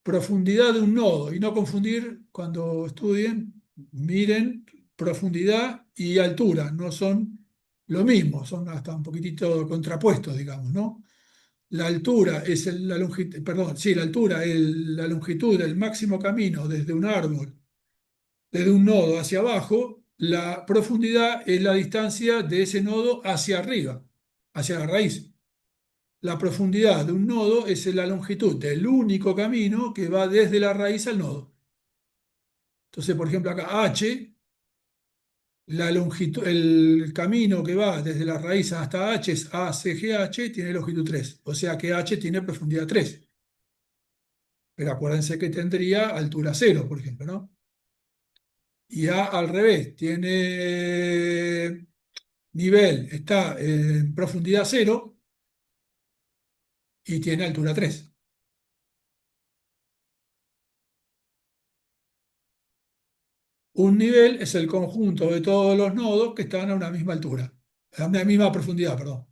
Profundidad de un nodo, y no confundir cuando estudien, miren, profundidad y altura, no son lo mismo, son hasta un poquitito contrapuestos, digamos, ¿no? La altura es la longitud, perdón, sí, la altura es la longitud del máximo camino desde un árbol, desde un nodo hacia abajo. La profundidad es la distancia de ese nodo hacia arriba, hacia la raíz. La profundidad de un nodo es la longitud del único camino que va desde la raíz al nodo. Entonces, por ejemplo, acá H, la longitud, el camino que va desde la raíz hasta H es ACGH, tiene longitud 3. O sea que H tiene profundidad 3. Pero acuérdense que tendría altura 0, por ejemplo, ¿no? Y A al revés, tiene nivel, está en profundidad 0 y tiene altura 3. Un nivel es el conjunto de todos los nodos que están a una misma altura, a una misma profundidad, perdón.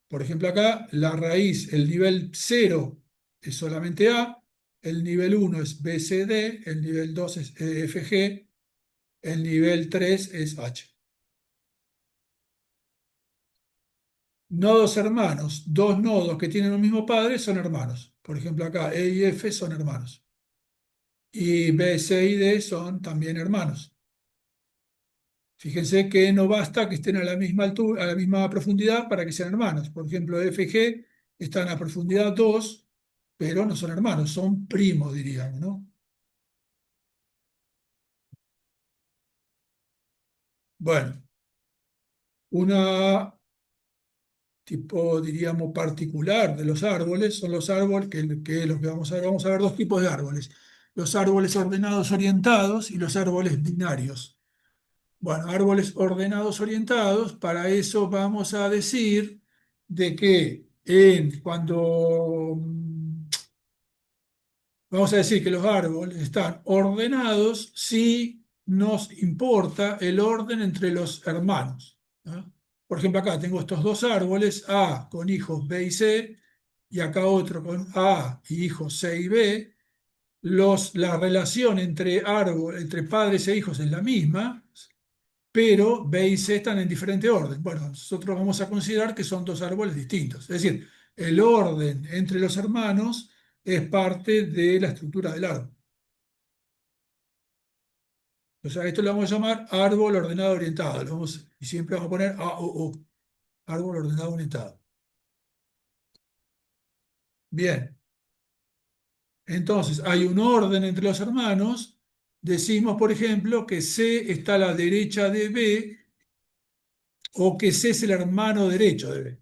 Por ejemplo, acá la raíz, el nivel 0 es solamente A, el nivel 1 es BCD, el nivel 2 es EFG, el nivel 3 es H. Nodos hermanos, dos nodos que tienen un mismo padre son hermanos. Por ejemplo, acá E y F son hermanos. Y B, C y D son también hermanos. Fíjense que no basta que estén a la misma altura, a la misma profundidad para que sean hermanos. Por ejemplo, F y G están a profundidad 2, pero no son hermanos, son primos, diríamos, ¿no? Bueno, una tipo, diríamos, particular de los árboles son los árboles que los que vamos a ver dos tipos de árboles. Los árboles ordenados orientados y los árboles binarios. Bueno, árboles ordenados orientados, para eso vamos a decir de que cuando vamos a decir que los árboles están ordenados si nos importa el orden entre los hermanos, ¿no? Por ejemplo, acá tengo estos dos árboles, A con hijos B y C, y acá otro con A y hijos C y B. La relación entre padres e hijos es la misma, pero B y C están en diferente orden. Bueno, nosotros vamos a considerar que son dos árboles distintos. Es decir, el orden entre los hermanos es parte de la estructura del árbol. O sea, esto lo vamos a llamar árbol ordenado orientado. Y siempre vamos a poner A o O, árbol ordenado orientado. Bien, entonces hay un orden entre los hermanos. Decimos, por ejemplo, que C está a la derecha de B o que C es el hermano derecho de B.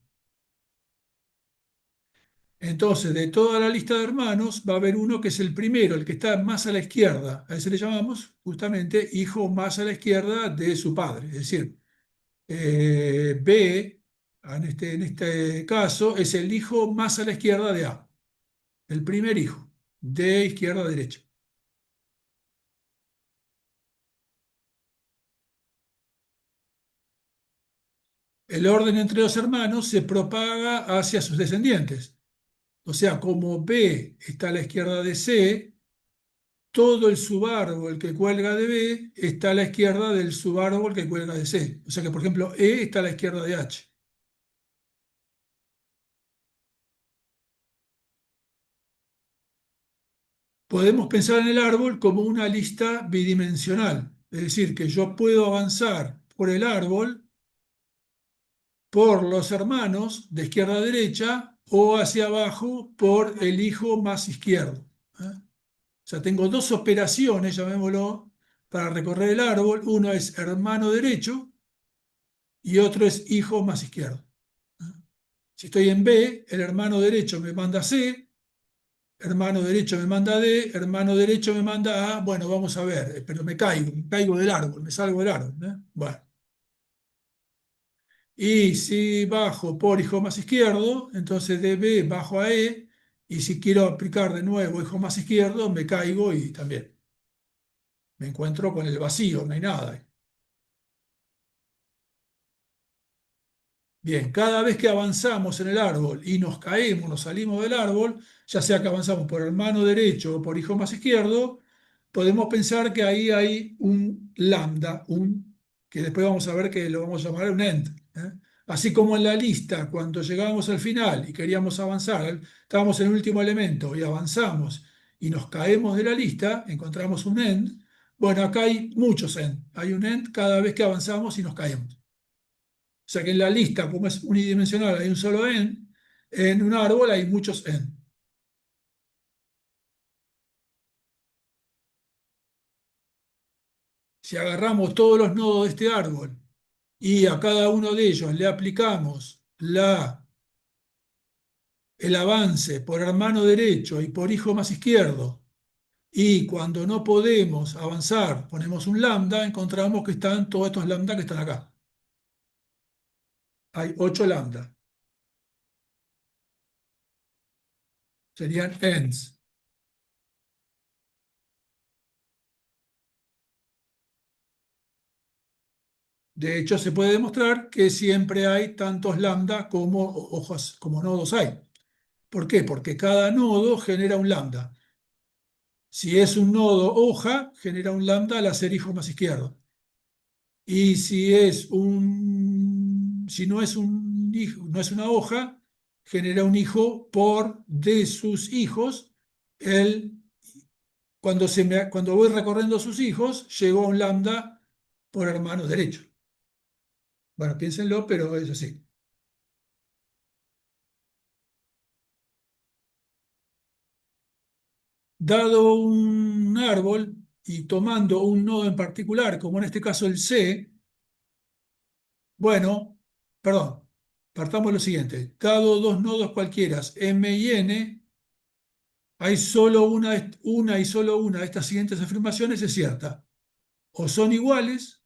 Entonces, de toda la lista de hermanos, va a haber uno que es el primero, el que está más a la izquierda. A ese le llamamos justamente hijo más a la izquierda de su padre. Es decir, B, en este caso, es el hijo más a la izquierda de A, el primer hijo, de izquierda a derecha. El orden entre los hermanos se propaga hacia sus descendientes. O sea, como B está a la izquierda de C, todo el subárbol que cuelga de B está a la izquierda del subárbol que cuelga de C. O sea que, por ejemplo, E está a la izquierda de H. podemos pensar en el árbol como una lista bidimensional. Es decir, que yo puedo avanzar por el árbol por los hermanos de izquierda a derecha o hacia abajo por el hijo más izquierdo. ¿Eh? O sea, tengo dos operaciones, llamémoslo, para recorrer el árbol. Uno es hermano derecho y otro es hijo más izquierdo. ¿Eh? Si estoy en B, el hermano derecho me manda C, hermano derecho me manda D, hermano derecho me manda A. Bueno, vamos a ver, pero me caigo del árbol, me salgo del árbol. ¿Eh? Bueno. Y si bajo por hijo más izquierdo, entonces de B bajo a E, y si quiero aplicar de nuevo hijo más izquierdo, me caigo y también me encuentro con el vacío, no hay nada. Bien, cada vez que avanzamos en el árbol y nos caemos, nos salimos del árbol, ya sea que avanzamos por hermano derecho o por hijo más izquierdo, podemos pensar que ahí hay un lambda, que después vamos a ver que lo vamos a llamar un end. ¿Eh? Así como en la lista, cuando llegábamos al final y queríamos avanzar, estábamos en el último elemento y avanzamos y nos caemos de la lista, encontramos un end. Bueno, acá hay muchos end. Hay un end cada vez que avanzamos y nos caemos. O sea que en la lista, como es unidimensional, hay un solo en un árbol hay muchos en. Si agarramos todos los nodos de este árbol y a cada uno de ellos le aplicamos el avance por hermano derecho y por hijo más izquierdo, y cuando no podemos avanzar ponemos un lambda, encontramos que están todos estos lambda que están acá. Hay 8 lambda. Serían ends. De hecho, se puede demostrar que siempre hay tantos lambda como hojas, como nodos hay. ¿Por qué? Porque cada nodo genera un lambda. Si es un nodo hoja, genera un lambda al hacer hijo más izquierdo. Y si no es un hijo, no es una hoja, genera un hijo por de sus hijos. Él, cuando voy recorriendo sus hijos, llegó a un lambda por hermano derecho. Bueno, piénsenlo, pero es así. Dado un árbol y tomando un nodo en particular, como en este caso el C, bueno, perdón, partamos de lo siguiente. Dado dos nodos cualquiera, M y N, hay solo una y solo una de estas siguientes afirmaciones es cierta. O son iguales,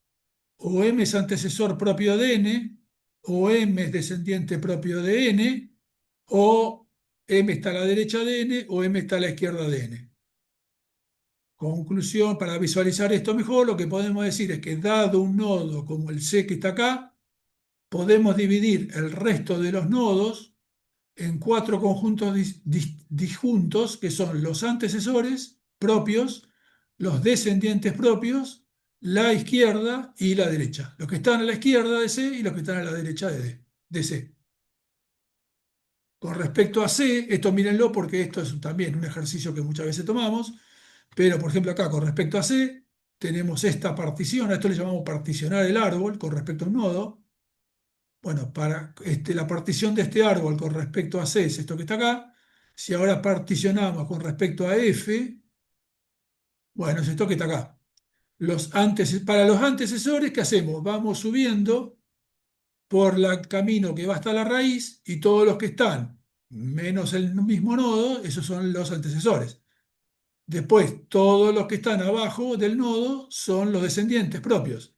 o M es antecesor propio de N, o M es descendiente propio de N, o M está a la derecha de N, o M está a la izquierda de N. Conclusión, para visualizar esto mejor, lo que podemos decir es que dado un nodo como el C que está acá, podemos dividir el resto de los nodos en 4 conjuntos disjuntos, que son los antecesores propios, los descendientes propios, la izquierda y la derecha. Los que están a la izquierda de C y los que están a la derecha de C. Con respecto a C, esto mírenlo porque esto es también un ejercicio que muchas veces tomamos, pero por ejemplo acá con respecto a C, tenemos esta partición, a esto le llamamos particionar el árbol con respecto a un nodo. Bueno, para la partición de este árbol con respecto a C es esto que está acá. Si ahora particionamos con respecto a F, bueno, es esto que está acá. Para los antecesores, ¿qué hacemos? Vamos subiendo por el camino que va hasta la raíz y todos los que están menos el mismo nodo, esos son los antecesores. Después, todos los que están abajo del nodo son los descendientes propios.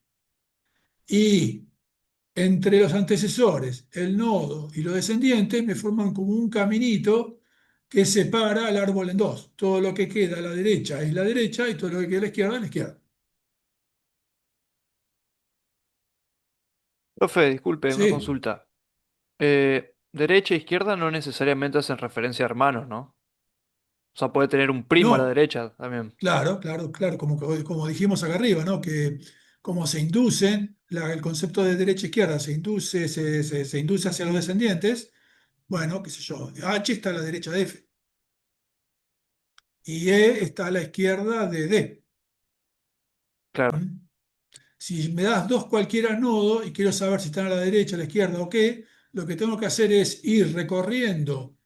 Y entre los antecesores, el nodo y los descendientes me forman como un caminito que separa al árbol en dos. Todo lo que queda a la derecha es la derecha y todo lo que queda a la izquierda es la izquierda. Profe, disculpe, una Sí, consulta. Derecha e izquierda no necesariamente hacen referencia a hermanos, ¿no? O sea, puede tener un primo a la no, derecha también. claro, claro, claro, como dijimos acá arriba, ¿no? Que como se inducen, el concepto de derecha e izquierda se induce hacia los descendientes, bueno, qué sé yo, H está a la derecha de F. y E está a la izquierda de D. Claro. ¿Mm? Si me das dos cualquiera nodo y quiero saber si están a la derecha, a la izquierda o qué, lo que tengo que hacer es ir recorriendo,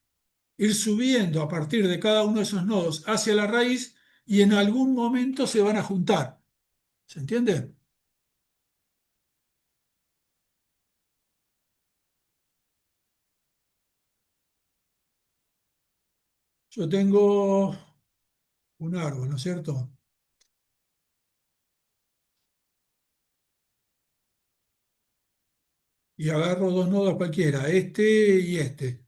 ir subiendo a partir de cada uno de esos nodos hacia la raíz y en algún momento se van a juntar. ¿Se entiende? Yo tengo un árbol, ¿no es cierto? Y agarro dos nodos cualquiera, este y este.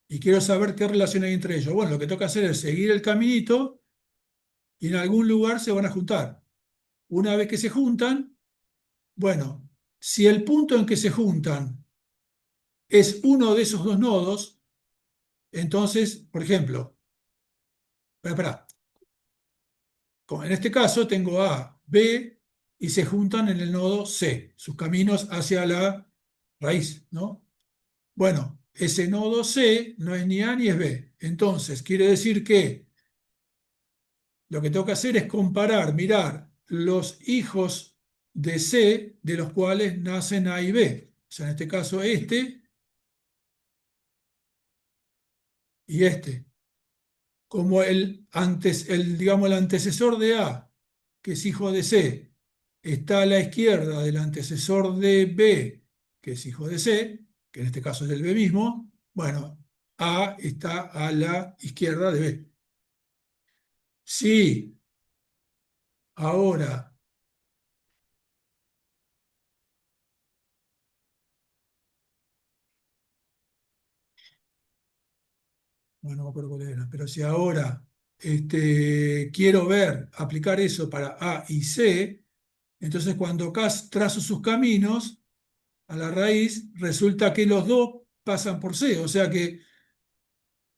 Y quiero saber qué relación hay entre ellos. Bueno, lo que tengo que hacer es seguir el caminito y en algún lugar se van a juntar. Una vez que se juntan, bueno, si el punto en que se juntan es uno de esos dos nodos, entonces, por ejemplo, espera, en este caso tengo A, B y se juntan en el nodo C, sus caminos hacia la raíz, ¿no? Bueno, ese nodo C no es ni A ni es B. Entonces, quiere decir que lo que tengo que hacer es comparar, mirar los hijos de C de los cuales nacen A y B. O sea, en este caso este y este. Como digamos, el antecesor de A, que es hijo de C, está a la izquierda del antecesor de B, que es hijo de C, que en este caso es el B mismo, bueno, A está a la izquierda de B. Si ahora, bueno, no me acuerdo cuál era, pero si ahora quiero ver, aplicar eso para A y C, entonces cuando trazo sus caminos, a la raíz, resulta que los dos pasan por C, o sea que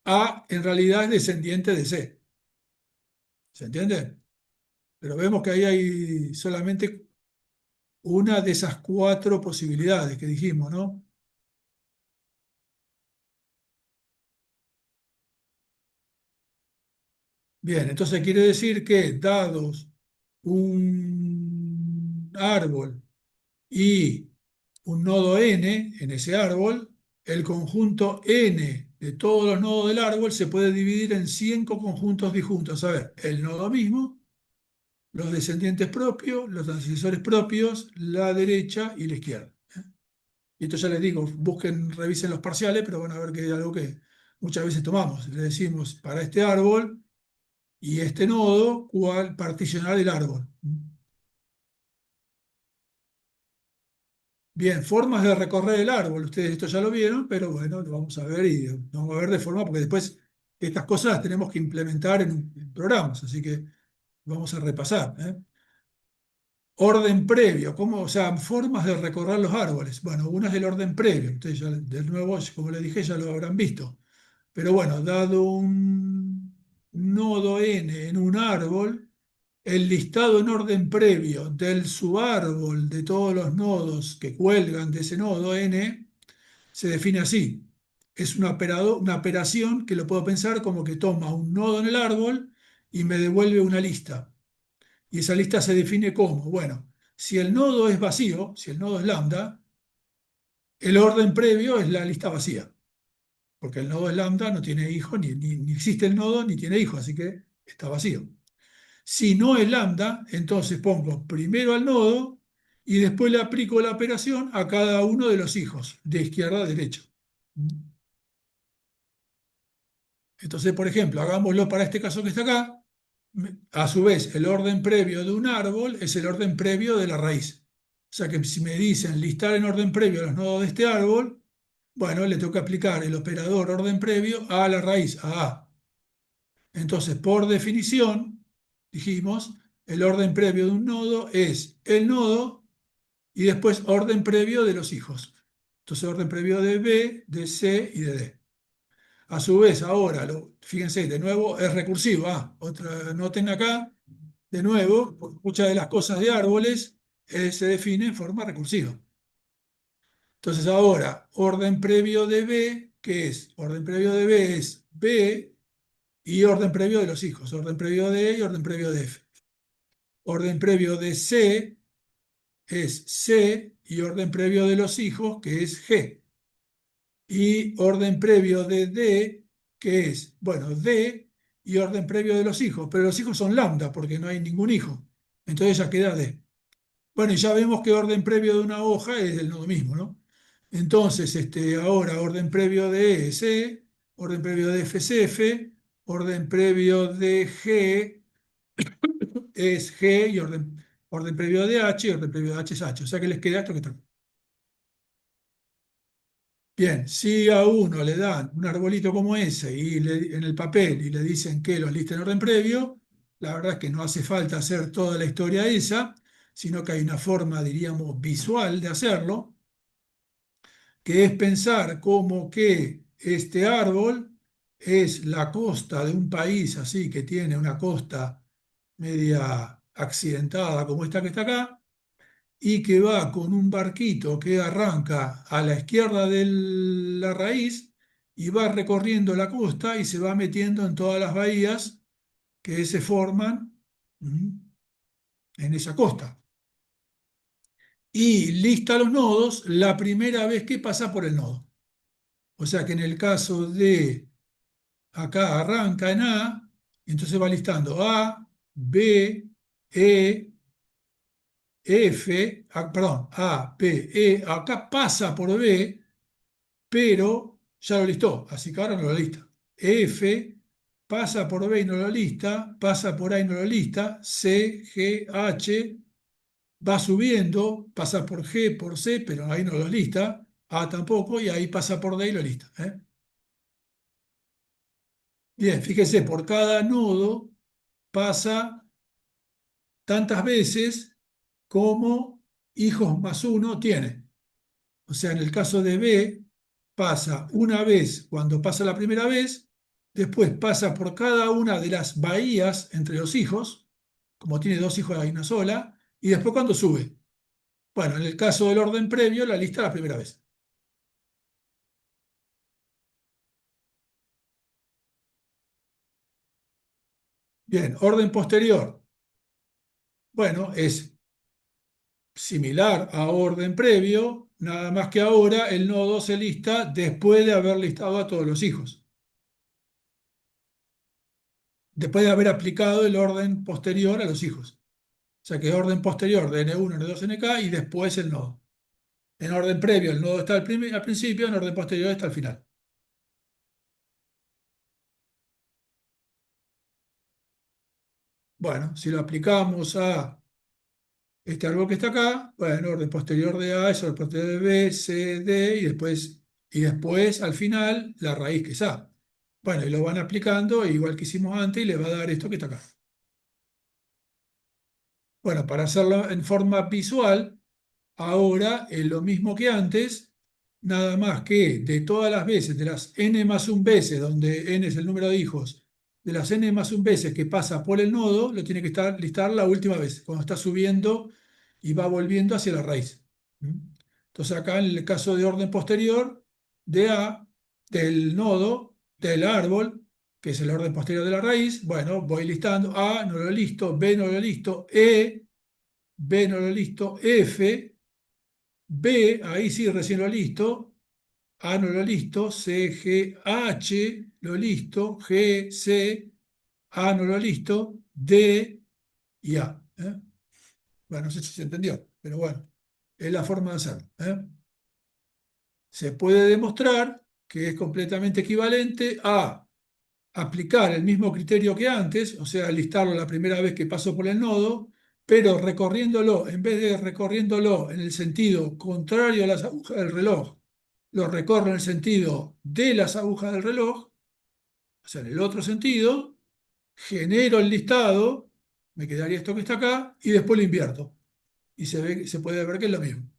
A en realidad es descendiente de C. ¿Se entiende? Pero vemos que ahí hay solamente una de esas cuatro posibilidades que dijimos, ¿no? Bien, entonces quiere decir que dados un árbol y un nodo n en ese árbol, el conjunto n de todos los nodos del árbol se puede dividir en 5 conjuntos disjuntos. A ver, el nodo mismo, los descendientes propios, los antecesores propios, la derecha y la izquierda. Y esto ya les digo, busquen, revisen los parciales, pero van a ver que hay algo que muchas veces tomamos. Le decimos para este árbol y este nodo, cuál particionar el árbol. Bien, formas de recorrer el árbol. Ustedes esto ya lo vieron, pero bueno, lo vamos a ver y lo vamos a ver de forma, porque después estas cosas las tenemos que implementar en programas, así que vamos a repasar, ¿eh? Orden previo, ¿cómo? O sea, formas de recorrer los árboles. Bueno, una es el orden previo. Ustedes ya, de nuevo, como les dije, ya lo habrán visto. Pero bueno, dado un nodo n en un árbol, el listado en orden previo del subárbol de todos los nodos que cuelgan de ese nodo n se define así. Es una operación que lo puedo pensar como que toma un nodo en el árbol y me devuelve una lista. Y esa lista se define como, bueno, si el nodo es vacío, si el nodo es lambda, el orden previo es la lista vacía, porque el nodo es lambda, no tiene hijo, ni existe el nodo, ni tiene hijo, así que está vacío. Si no es lambda, entonces pongo primero al nodo y después le aplico la operación a cada uno de los hijos, de izquierda a derecha. Entonces, por ejemplo, hagámoslo para este caso que está acá. A su vez, el orden previo de un árbol es el orden previo de la raíz. O sea que si me dicen listar en orden previo los nodos de este árbol, bueno, le tengo que aplicar el operador orden previo a la raíz, a A. Entonces, por definición, dijimos, el orden previo de un nodo es el nodo y después orden previo de los hijos. Entonces, orden previo de B, de C y de D. A su vez, ahora, fíjense, de nuevo es recursivo. Noten acá, de nuevo, muchas de las cosas de árboles se definen en forma recursiva. Entonces, ahora, orden previo de B, ¿qué es? Orden previo de B es B y orden previo de los hijos, orden previo de E y orden previo de F. Orden previo de C es C y orden previo de los hijos, que es G. Y orden previo de D, que es, bueno, D y orden previo de los hijos, pero los hijos son lambda porque no hay ningún hijo. Entonces ya queda D. Bueno, y ya vemos que orden previo de una hoja es el nodo mismo, ¿no? Entonces, ahora orden previo de E es C, orden previo de F es F, orden previo de G es G y orden previo de H y orden previo de H es H. O sea que les queda esto que está. Bien, si a uno le dan un arbolito como ese en el papel y le dicen que lo lista en orden previo, la verdad es que no hace falta hacer toda la historia esa, sino que hay una forma, diríamos, visual de hacerlo, que es pensar como que este árbol es la costa de un país así que tiene una costa media accidentada como esta que está acá, y que va con un barquito que arranca a la izquierda de la raíz y va recorriendo la costa y se va metiendo en todas las bahías que se forman en esa costa. Y lista los nodos la primera vez que pasa por el nodo. O sea que en el caso de acá arranca en A, entonces va listando A, B, E, F, perdón, A, P, E, acá pasa por B, pero ya lo listó, así que ahora no lo lista. F pasa por B y no lo lista, pasa por A y no lo lista, C, G, H, va subiendo, pasa por G, por C, pero ahí no lo lista, A tampoco, y ahí pasa por D y lo lista. Bien, fíjese, por cada nodo pasa tantas veces como hijos más uno tiene. O sea, en el caso de B, pasa una vez cuando pasa la primera vez, después pasa por cada una de las bahías entre los hijos, como tiene dos hijos hay una sola, y después cuando sube. Bueno, en el caso del orden previo, la lista la primera vez. Bien, orden posterior. Bueno, es similar a orden previo, nada más que ahora el nodo se lista después de haber listado a todos los hijos. Después de haber aplicado el orden posterior a los hijos. O sea que orden posterior de N1, N2, NK y después el nodo. En orden previo el nodo está al principio, en orden posterior está al final. Bueno, si lo aplicamos a este árbol que está acá, bueno, orden posterior de A es orden posterior de B, C, D y después al final la raíz que es A. Bueno, y lo van aplicando igual que hicimos antes y le va a dar esto que está acá. Bueno, para hacerlo en forma visual, ahora es lo mismo que antes, nada más que de todas las veces, de las n más un veces, donde n es el número de hijos, de las n más un veces que pasa por el nodo, lo tiene que listar la última vez, cuando está subiendo y va volviendo hacia la raíz. Entonces acá en el caso de orden posterior, de A, del nodo, del árbol, que es el orden posterior de la raíz, bueno, voy listando A, no lo listo, B no lo listo, E, B no lo listo, F, B, ahí sí recién lo listo, A no lo listo, C, G, H lo listo, G, C, A no lo listo, D y A. Bueno, no sé si se entendió, pero bueno, es la forma de hacerlo. Se puede demostrar que es completamente equivalente a aplicar el mismo criterio que antes, o sea, listarlo la primera vez que paso por el nodo, pero recorriéndolo, en vez de recorriéndolo en el sentido contrario a las agujas del reloj, lo recorro en el sentido de las agujas del reloj, o sea, en el otro sentido, genero el listado, me quedaría esto que está acá, y después lo invierto. Y se puede ver que es lo mismo.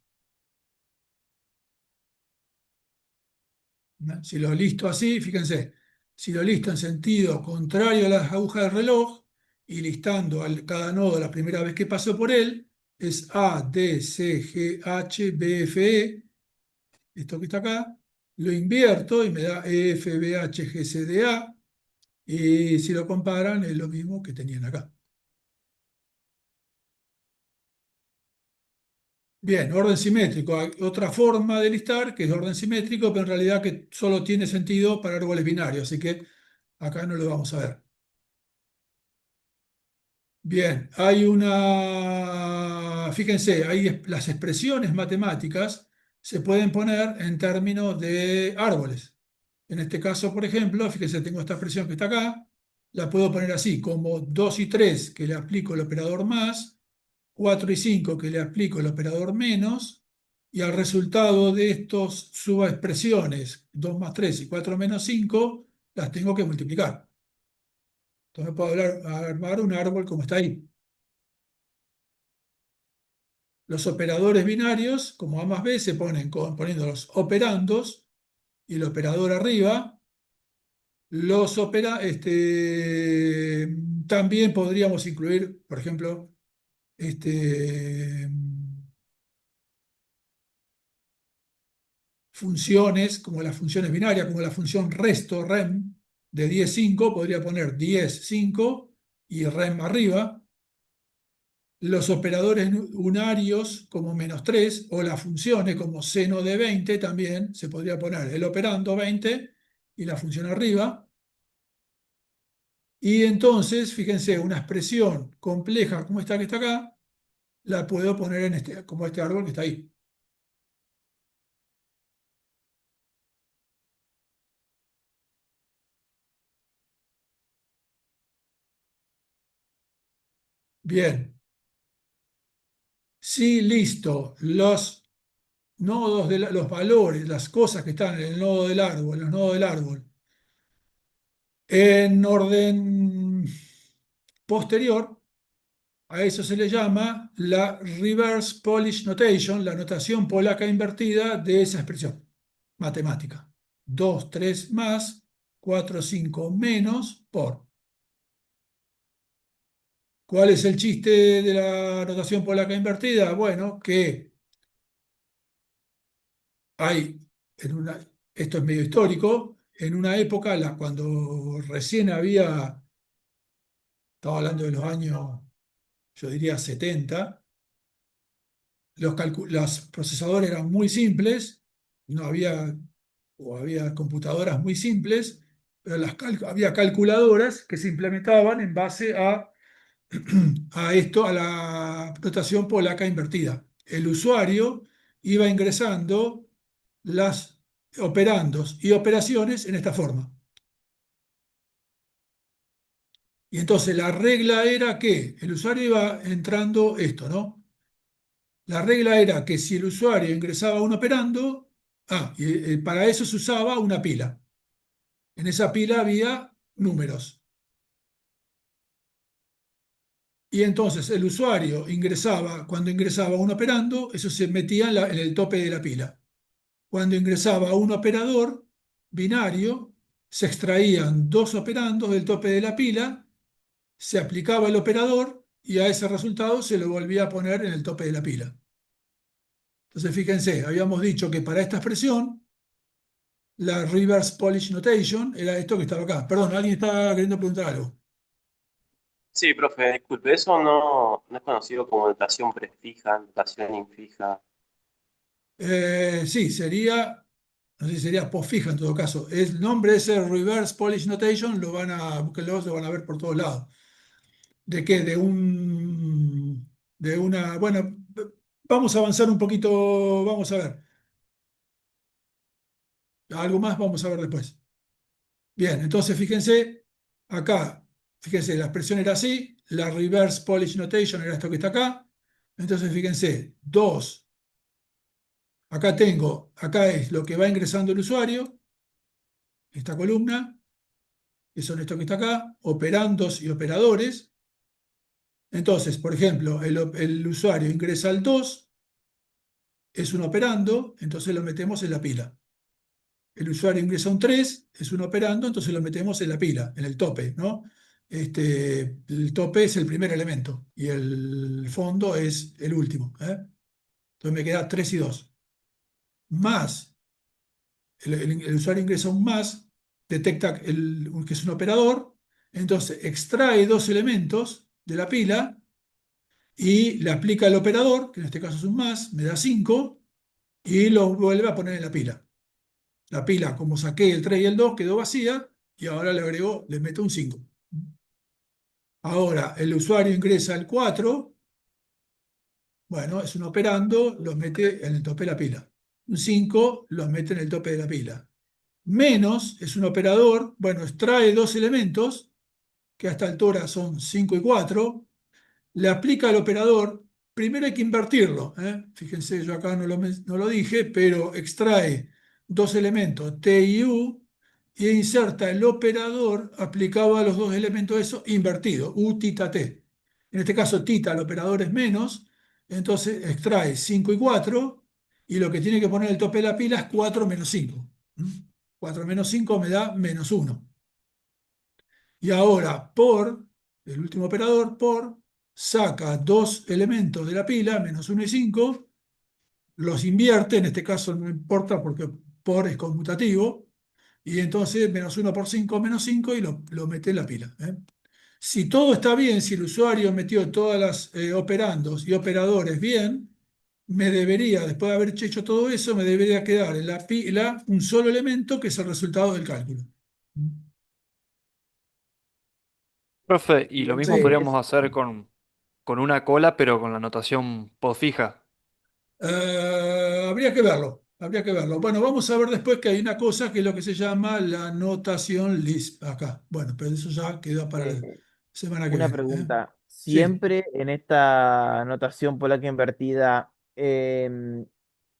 ¿No? Si lo listo así, fíjense, si lo listo en sentido contrario a las agujas del reloj y listando cada nodo la primera vez que paso por él, es A, D, C, G, H, B, F, E, esto que está acá, lo invierto y me da E, F, B, H, G, C, D, A, Y si lo comparan, es lo mismo que tenían acá. Bien, orden simétrico. Hay otra forma de listar que es orden simétrico, pero en realidad que solo tiene sentido para árboles binarios, así que acá no lo vamos a ver. Bien, fíjense, las expresiones matemáticas se pueden poner en términos de árboles. En este caso, por ejemplo, fíjense, tengo esta expresión que está acá, la puedo poner así, como 2 y 3 que le aplico el operador más, 4 y 5 que le aplico el operador menos, y al resultado de estos subexpresiones, 2 más 3 y 4 menos 5, las tengo que multiplicar. Entonces puedo armar un árbol como está ahí. Los operadores binarios, como A más B, se ponen poniendo los operandos y el operador arriba. También podríamos incluir, por ejemplo, este, funciones como las funciones binarias, como la función resto, rem, de 10 5 podría poner 10 5 y rem arriba. Los operadores unarios como -3 o las funciones como seno de 20 también se podría poner el operando 20 y la función arriba. Y entonces, fíjense, una expresión compleja como esta que está acá, la puedo poner como este árbol que está ahí. Bien, sí, listo. Los nodos los valores, las cosas que están en el nodo del árbol, los nodos del árbol, en orden posterior. A eso se le llama la reverse Polish notation, la notación polaca invertida de esa expresión matemática. 2 3 más, 4 5 menos por. ¿Cuál es el chiste de la notación polaca invertida? Bueno, que hay, esto es medio histórico, en una época, cuando recién estaba hablando de los años, yo diría 70. Los procesadores eran muy simples, no había, o había computadoras muy simples, pero había calculadoras que se implementaban en base a la notación polaca invertida. El usuario iba ingresando las operandos y operaciones en esta forma. Y entonces la regla era que el usuario iba entrando esto, ¿no? La regla era que si el usuario ingresaba un operando, para eso se usaba una pila. En esa pila había números. Y entonces el usuario cuando ingresaba un operando, eso se metía en el tope de la pila. Cuando ingresaba un operador binario, se extraían dos operandos del tope de la pila, se aplicaba el operador y a ese resultado se lo volvía a poner en el tope de la pila. Entonces, fíjense, habíamos dicho que para esta expresión la reverse Polish notation era esto que estaba acá. Perdón, alguien está queriendo preguntar algo. Sí, profe, disculpe, eso no es conocido como notación prefija, notación infija. Sí, no sé si sería postfija en todo caso. El nombre ese reverse Polish notation búsquenlo, lo van a ver por todos lados. ¿De qué? Bueno, vamos a avanzar un poquito, vamos a ver. Algo más vamos a ver después. Bien, entonces fíjense, acá, fíjense, la expresión era así, la reverse Polish notation era esto que está acá. Entonces fíjense, 2, acá es lo que va ingresando el usuario, esta columna, que son esto que está acá, operandos y operadores. Entonces, por ejemplo, el usuario ingresa el 2, es un operando, entonces lo metemos en la pila. El usuario ingresa un 3, es un operando, entonces lo metemos en la pila, en el tope, ¿no? El tope es el primer elemento y el fondo es el último, ¿eh? Entonces me queda 3 y 2. Más, el usuario ingresa un más, detecta que es un operador, Entonces extrae dos elementos de la pila y le aplica el operador, que en este caso es un más, me da 5 y lo vuelve a poner en la pila. La pila, como saqué el 3 y el 2 quedó vacía y ahora le agrego, le meto un 5. Ahora el usuario ingresa el 4. Bueno, es un operando, los mete en el tope de la pila. Un 5 los mete en el tope de la pila. Menos es un operador, bueno, extrae dos elementos, que a esta altura son 5 y 4, le aplica al operador, primero hay que invertirlo, ¿eh? Fíjense, yo acá no lo dije, pero extrae dos elementos, T y U, y inserta el operador aplicado a los dos elementos eso invertido, U tita T. En este caso, tita, el operador es menos, entonces extrae 5 y 4, y lo que tiene que poner el tope de la pila es 4 menos 5. 4 menos 5 me da menos 1. Y ahora el último operador, saca dos elementos de la pila, menos 1 y 5, los invierte, en este caso no importa porque por es conmutativo, y entonces menos 1 por 5 menos 5 y lo mete en la pila, ¿eh? Si todo está bien, si el usuario metió todas las operandos y operadores bien, después de haber hecho todo eso, me debería quedar en la pila un solo elemento que es el resultado del cálculo. Profe, y lo mismo Sí, podríamos hacer con una cola, pero con la notación postfija. Habría que verlo, habría que verlo. Bueno, vamos a ver después que hay una cosa que es lo que se llama la notación Lisp acá. Bueno, pero eso ya queda para la eh, semana que una viene, ¿eh? pregunta. Sí, Siempre en esta notación polaca invertida,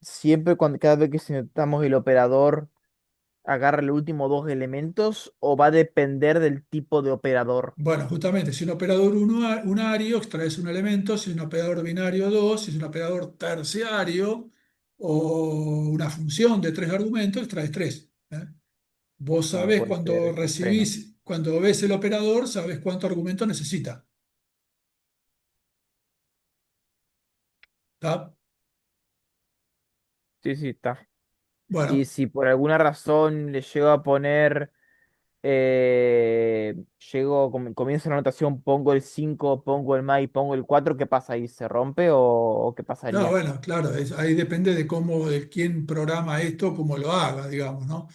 siempre cuando cada vez que necesitamos el operador agarra los últimos dos elementos o va a depender del tipo de operador. bueno, justamente, si un operador unario extraes un elemento, si es un operador binario dos, si es un operador terciario o una función de tres argumentos, extraes tres, ¿eh? Vos Ah, sabés puede cuando ser extremo. cuando ves el operador, sabés cuánto argumento necesita. ¿Está? Sí, sí, está. Y Bueno. si por alguna razón le llego a poner, comienzo la anotación, pongo el 5 pongo el más y pongo el 4, ¿qué pasa ahí? ¿Se rompe o qué No, pasaría? bueno, claro, ahí depende de quién programa esto, cómo lo haga, digamos, ¿no?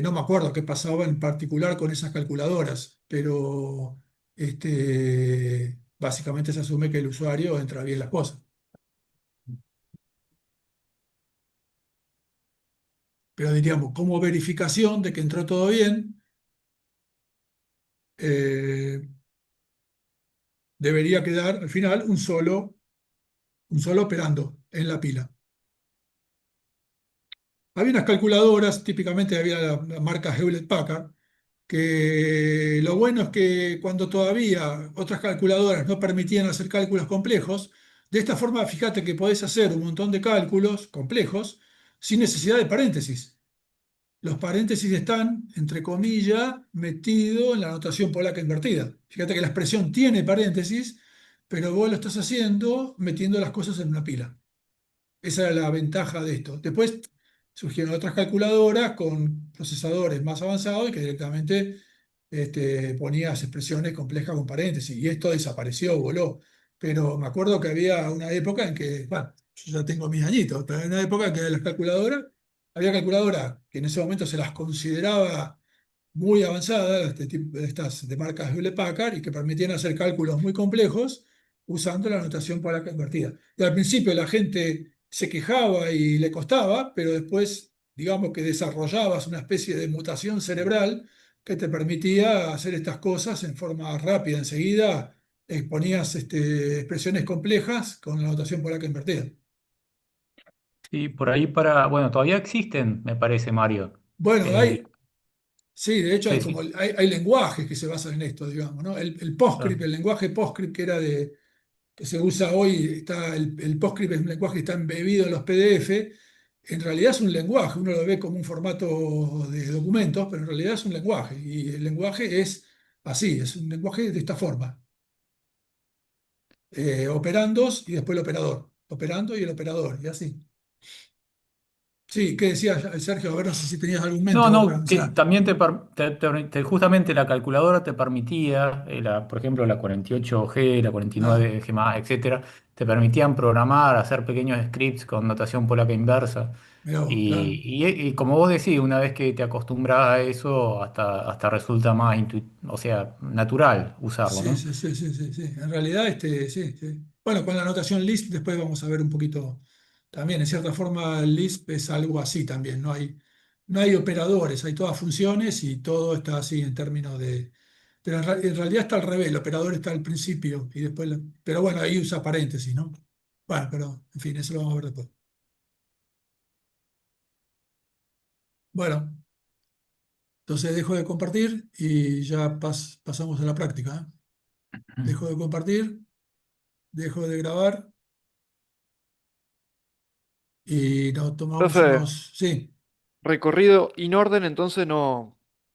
No me acuerdo qué pasaba en particular con esas calculadoras, pero básicamente se asume que el usuario entra bien las cosas. Pero diríamos, como verificación de que entró todo bien, eh, debería quedar al final un solo operando en la pila. Había unas calculadoras, típicamente había la marca Hewlett-Packard, que lo bueno es que cuando todavía otras calculadoras no permitían hacer cálculos complejos, de esta forma fíjate que podés hacer un montón de cálculos complejos sin necesidad de paréntesis. Los paréntesis están, entre comillas, metidos en la notación polaca invertida. Fíjate que la expresión tiene paréntesis, pero vos lo estás haciendo metiendo las cosas en una pila. Esa era la ventaja de esto. Después surgieron otras calculadoras con procesadores más avanzados y que directamente ponías expresiones complejas con paréntesis. Y esto desapareció, voló. Pero me acuerdo que había una época en que, bueno, yo ya tengo mis añitos, pero hay una época en que las calculadoras, había calculadoras que en ese momento se las consideraba muy avanzadas, estas de marcas Hewlett Packard, y que permitían hacer cálculos muy complejos usando la notación polaca invertida. Y al principio la gente se quejaba y le costaba, pero después, digamos que desarrollabas una especie de mutación cerebral que te permitía hacer estas cosas en forma rápida. Enseguida ponías expresiones complejas con la notación polaca invertida. Sí, por ahí bueno, todavía existen, me parece, Mario. Bueno, Eh, sí, de hecho sí, sí, hay lenguajes que se basan en esto, digamos, ¿no? El PostScript, claro. el lenguaje PostScript que se usa hoy, el PostScript es un lenguaje que está embebido en los PDF. En realidad es un lenguaje, uno lo ve como un formato de documentos, pero en realidad es un lenguaje. Y el lenguaje es así, es un lenguaje de esta forma. Operandos y después el operador. Operando y el operador, y así. Sí, ¿qué decías, Sergio? A ver, no sé si tenías algún No, mente vos para no, que mencionar. también justamente la calculadora te permitía, por ejemplo, la 48G, la Ah, 49G+, etcétera, te permitían programar, hacer pequeños scripts con notación polaca inversa. mirá vos, claro. Y como vos decís, una vez que te acostumbras a eso, hasta resulta más, o sea, natural usarlo, Sí, ¿no? sí, sí, sí, sí, sí. En realidad, sí, sí. Bueno, con la notación Lisp después vamos a ver un poquito también. En cierta forma, el Lisp es algo así también. No hay operadores, hay todas funciones y todo está así en términos de... Pero en realidad está al revés, el operador está al principio y después... Pero bueno, ahí usa paréntesis, ¿no? Bueno, pero en fin, eso lo vamos a ver después. Bueno, entonces dejo de compartir y ya pasamos a la práctica, ¿eh? Dejo de compartir, dejo de grabar y nos tomamos Profe, unos... Sí. recorrido in orden, entonces